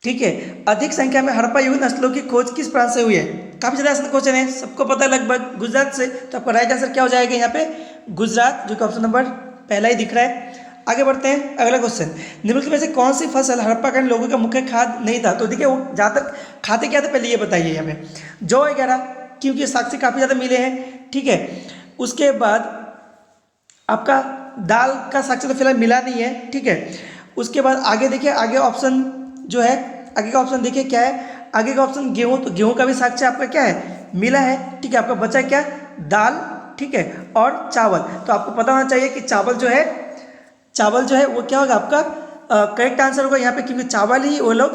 ठीक है, अधिक संख्या में हड़प्पा युगीन नस्लों की खोज किस प्रांत से हुई है। काफी ज्यादा क्वेश्चन है, सबको पता है लगभग गुजरात से। तो आपका राइट आंसर क्या हो जाएगा यहाँ पे गुजरात, जो कि ऑप्शन नंबर पहला ही दिख रहा है। आगे बढ़ते हैं, अगला क्वेश्चन, निम्नलिखित में से कौन सी फसल हड़प्पाकालीन लोगों का मुख्य खाद्य नहीं था। तो देखिए वो ज़्यादातर खाते क्या थे पहले ये बताइए यहाँ पे, जौ वगैरह, क्योंकि साक्षी काफ़ी ज़्यादा मिले हैं। ठीक है, उसके बाद आपका दाल का साक्षी तो फिलहाल मिला नहीं है। ठीक है, उसके बाद आगे देखिए, आगे ऑप्शन जो है, आगे का ऑप्शन देखिए क्या है, आगे का ऑप्शन गेहूँ, तो गेहूँ का भी साक्षी आपका क्या है मिला है। ठीक है, आपका बचा क्या, दाल, ठीक है, और चावल। तो आपको पता होना चाहिए कि चावल जो है वो क्या होगा आपका करेक्ट आंसर होगा यहाँ पे, क्योंकि चावल ही वो लोग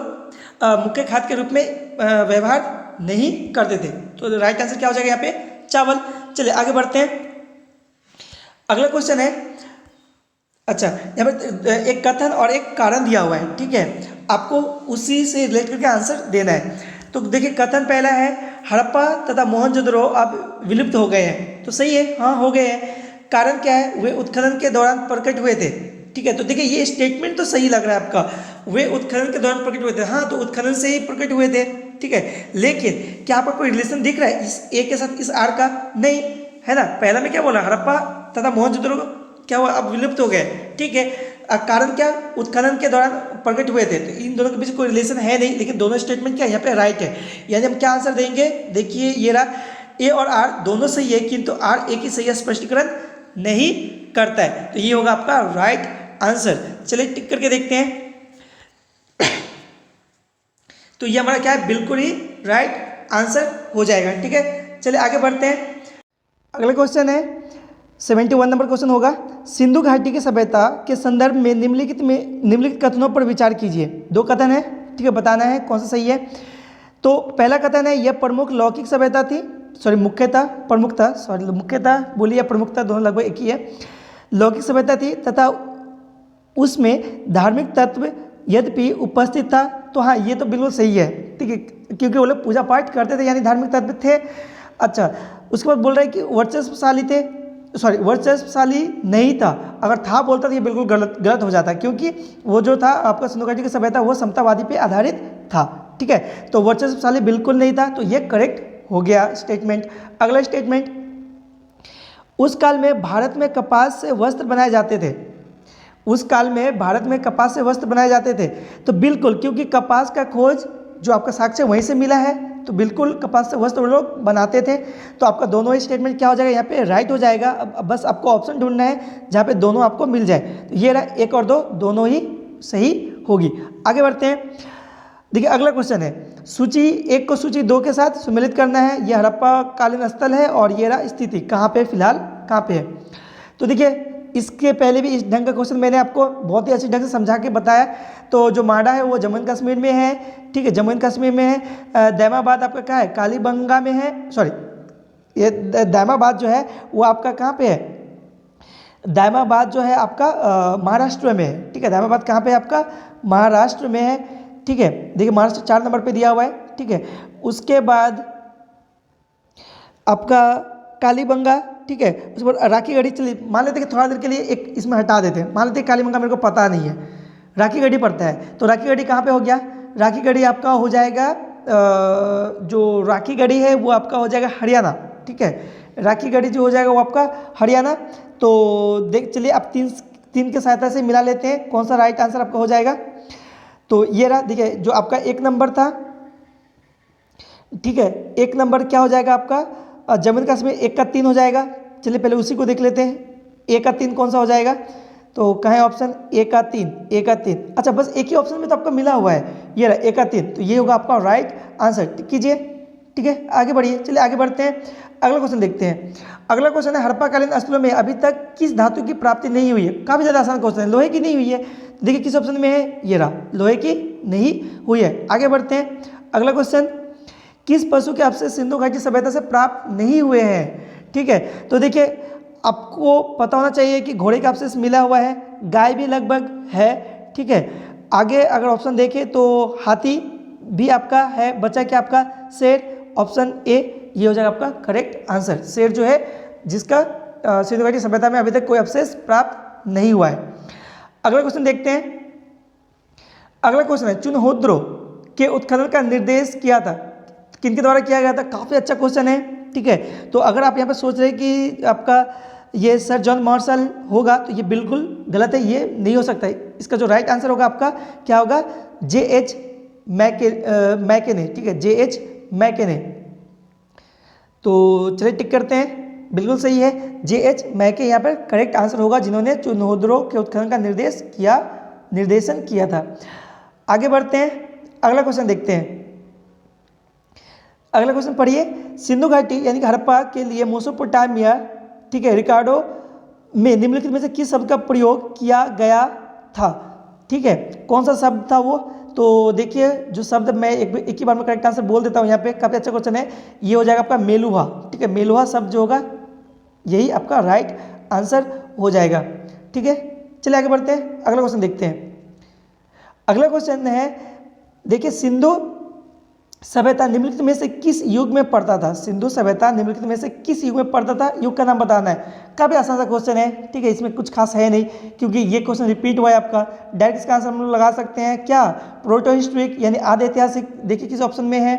मुख्य खाद्य के रूप में व्यवहार नहीं करते थे। तो राइट आंसर क्या हो जाएगा यहाँ पे? चावल। चलिए आगे बढ़ते हैं। अगला क्वेश्चन है, अच्छा यहाँ पे एक कथन और एक कारण दिया हुआ है, ठीक है, आपको उसी से रिलेट करके आंसर देना है। तो देखिए कथन पहला है, हड़प्पा तथा मोहनजोदड़ो अब विलुप्त हो गए हैं, तो सही है, हाँ हो गए हैं। कारण क्या है? वे उत्खनन के दौरान प्रकट हुए थे, ठीक है। तो देखिए ये स्टेटमेंट तो सही लग रहा है आपका, वे उत्खनन के दौरान प्रकट हुए थे, हाँ तो उत्खनन से ही प्रकट हुए थे, ठीक है। लेकिन क्या आपको कोई रिलेशन दिख रहा है इस ए के साथ इस आर का? नहीं है ना। पहला में क्या बोला, हड़प्पा तथा मोहनजोदड़ो क्या हुआ, अब विलुप्त हो गए, ठीक है। कारण क्या, उत्खनन के दौरान प्रकट हुए थे, तो इन दोनों के बीच कोई रिलेशन है नहीं, लेकिन दोनों स्टेटमेंट क्या यहाँ पे राइट है। यानी हम क्या आंसर देंगे, देखिए ये रहा, ए और आर दोनों सही है, किंतु आर ए की सही स्पष्टीकरण नहीं करता है, तो ये होगा आपका राइट आंसर। चलिए टिक करके देखते हैं। तो ये हमारा क्या है, बिल्कुल ही राइट आंसर हो जाएगा, ठीक है। चलिए आगे बढ़ते हैं। अगला क्वेश्चन है 71 नंबर क्वेश्चन होगा, सिंधु घाटी की सभ्यता के संदर्भ में निम्नलिखित कथनों पर विचार कीजिए। दो कथन है, ठीक है, बताना है कौन सा सही है। तो पहला कथन है, यह प्रमुख लौकिक सभ्यता थी, मुख्यतः बोलिए या प्रमुखता, दोनों लगभग एक ही है। लौकिक सभ्यता थी तथा उसमें धार्मिक तत्व यद्यपि उपस्थित था, तो हाँ ये तो बिल्कुल सही है, ठीक है, क्योंकि वो लोग पूजा पाठ करते थे, यानी धार्मिक तत्व थे। अच्छा, उसके बाद बोल रहे हैं कि वर्चस्वशाली नहीं था। अगर था बोलता तो ये बिल्कुल गलत हो जाता, क्योंकि वो जो था आपका सिंधु घाटी की सभ्यता वो समतावादी पे आधारित था, ठीक है। तो वर्चस्वशाली बिल्कुल नहीं था, तो ये करेक्ट हो गया स्टेटमेंट। अगला स्टेटमेंट, उस काल में भारत में कपास से वस्त्र बनाए जाते थे। उस काल में भारत में कपास से वस्त्र बनाए जाते थे, तो बिल्कुल, क्योंकि कपास का खोज जो आपका साक्ष्य वहीं से मिला है, तो बिल्कुल कपास से वस्त्र वो लोग बनाते थे। तो आपका दोनों ही स्टेटमेंट क्या हो जाएगा, यहाँ पे राइट हो जाएगा। अब बस आपको ऑप्शन ढूंढना है जहाँ पे दोनों आपको मिल जाए। तो ये रहा 1 और 2 दोनों ही सही होगी। आगे बढ़ते हैं। देखिए अगला क्वेश्चन है, सूची 1 को सूची 2 के साथ सम्मिलित करना है। यह हड़प्पा कालीन स्थल है और ये रहा स्थिति कहाँ पे, फिलहाल कहाँ पे है। तो देखिए इसके पहले भी इस ढंग का क्वेश्चन मैंने आपको बहुत ही अच्छी ढंग से समझा के बताया। तो जो माडा है वो जम्मू एंड कश्मीर में है, ठीक है, जम्मू एंड कश्मीर में है। दैमाबाद आपका कहाँ है, कालीबंगा में है, सॉरी ये दैमाबाद जो है वो आपका कहाँ पे है, दैमाबाद जो है आपका महाराष्ट्र में है, ठीक है। दैमाबाद कहाँ पे है आपका, महाराष्ट्र में है, ठीक है। देखिए महाराष्ट्र 4 नंबर पे दिया हुआ है, ठीक है। उसके बाद आपका कालीबंगा, ठीक है। उस पर राखीगढ़ी, चलिए मान लेते हैं कि थोड़ा देर के लिए एक इसमें हटा देते हैं, मान लेते हैं कालीबंगा मेरे को पता नहीं है, राखीगढ़ी पड़ता है। तो राखीगढ़ी कहाँ पे हो गया, राखीगढ़ी आपका हो जाएगा जो राखीगढ़ी है वो आपका हो जाएगा हरियाणा, ठीक है। राखीगढ़ी जो हो जाएगा वो आपका हरियाणा। तो देख चलिए आप तीन के सहायता से मिला लेते हैं कौन सा राइट आंसर आपका हो जाएगा। तो ये रहा, देखिए जो आपका 1 नंबर था, ठीक है, 1 नंबर क्या हो जाएगा आपका, जम्मू एंड कश्मीर 1 का 3 हो जाएगा। चलिए पहले उसी को देख लेते हैं, 1 का 3 कौन सा हो जाएगा। तो कहाँ है ऑप्शन, 1 का 3, 1 का 3, अच्छा बस एक ही ऑप्शन में तो आपका मिला हुआ है, ये रहा 1 का 3, तो ये होगा आपका राइट आंसर। कीजिए, ठीक है, आगे बढ़िए। चलिए आगे बढ़ते हैं, अगला क्वेश्चन देखते हैं। अगला क्वेश्चन है, हड़प्पाकालीन स्थलों में अभी तक किस धातु की प्राप्ति नहीं हुई है। काफ़ी ज़्यादा आसान क्वेश्चन है, लोहे की नहीं हुई है। देखिए किस ऑप्शन में है, ये रहा, लोहे की नहीं हुई है। आगे बढ़ते हैं, अगला क्वेश्चन, किस पशु के अवशेष सिंधु घाटी सभ्यता से प्राप्त नहीं हुए हैं, ठीक है। तो देखिए आपको पता होना चाहिए कि घोड़े का अवशेष मिला हुआ है, गाय भी लगभग है, ठीक है। आगे अगर ऑप्शन देखें तो हाथी भी आपका है, बचा क्या आपका शेर, ऑप्शन ए ये हो जाएगा आपका करेक्ट आंसर। शेर जो है जिसका सिंधु घाटी सभ्यता में अभी तक कोई अवशेष प्राप्त नहीं हुआ है। अगला क्वेश्चन देखते हैं। अगला क्वेश्चन है, चुनहोद्रो के उत्खनन का निर्देश किया था, किनके द्वारा किया गया था। काफ़ी अच्छा क्वेश्चन है, ठीक है। तो अगर आप यहाँ पर सोच रहे हैं कि आपका ये सर जॉन मार्शल होगा, तो ये बिल्कुल गलत है, ये नहीं हो सकता है। इसका जो राइट आंसर होगा आपका क्या होगा, J.H. मैकेने, ठीक है, J.H. मैकेने। तो चलिए टिक करते हैं, बिल्कुल सही है, J.H. मैके यहाँ पर करेक्ट आंसर होगा, जिन्होंने चुनहोद्रो के उत्खनन का निर्देशन किया था। आगे बढ़ते हैं, अगला क्वेश्चन देखते हैं। अगला क्वेश्चन पढ़िए, सिंधु घाटी यानी कि हड़प्पा के लिए मेसोपोटामिया, ठीक है, रिकार्डो में निम्नलिखित में से किस शब्द का प्रयोग किया गया था, ठीक है। कौन सा शब्द था वो, तो देखिए जो शब्द मैं एक ही बार में करेक्ट आंसर बोल देता हूँ यहाँ पे, काफ़ी अच्छा क्वेश्चन है। ये हो जाएगा आपका मेलुहा, ठीक है, मेलुहा शब्द जो होगा यही आपका राइट आंसर हो जाएगा, ठीक है। चलिए आगे बढ़ते हैं, अगला क्वेश्चन देखते हैं। अगला क्वेश्चन है, देखिए सिंधु सभ्यता निम्नलिखित में से किस युग में पड़ता था? सिंधु सभ्यता निम्नलिखित में से किस युग में पड़ता था? युग का नाम बताना है। काफ़ी आसान सा क्वेश्चन है, ठीक है, इसमें कुछ खास है नहीं क्योंकि ये क्वेश्चन रिपीट हुआ है आपका। डायरेक्ट इसका आंसर हम लोग लगा सकते हैं क्या? प्रोटो हिस्ट्रिक यानी आदि ऐतिहासिक। देखिए किस ऑप्शन में है,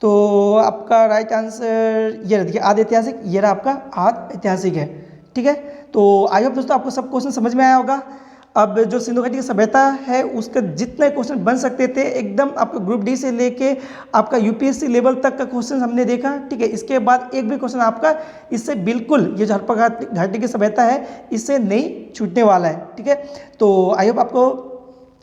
तो आपका राइट आंसर ये देखिए आदि ऐतिहासिक, ये रहा आपका आदि ऐतिहासिक है, ठीक है। तो आई होप दोस्तों आपको सब क्वेश्चन समझ में आया होगा। अब जो सिंधु घाटी की सभ्यता है उसका जितने क्वेश्चन बन सकते थे एकदम आपका ग्रुप डी से लेके आपका यूपीएससी लेवल तक का क्वेश्चन हमने देखा, ठीक है। इसके बाद एक भी क्वेश्चन आपका इससे बिल्कुल ये जो हड़प्पा घाटी की सभ्यता है इससे नहीं छूटने वाला है, ठीक है। तो आई होप आपको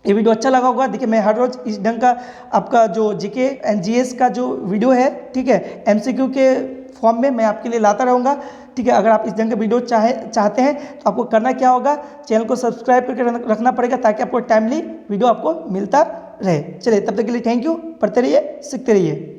ये वीडियो अच्छा लगा होगा। देखिए मैं हर रोज़ इस ढंग का आपका जो जीके एंड जीएस का जो वीडियो है, ठीक है, एमसीक्यू के फॉर्म में मैं आपके लिए लाता रहूँगा, ठीक है। अगर आप इस ढंग के वीडियो चाहते हैं तो आपको करना क्या होगा, चैनल को सब्सक्राइब करके रखना पड़ेगा ताकि आपको टाइमली वीडियो आपको मिलता रहे। चलिए तब तक के लिए थैंक यू, पढ़ते रहिए, सीखते रहिए।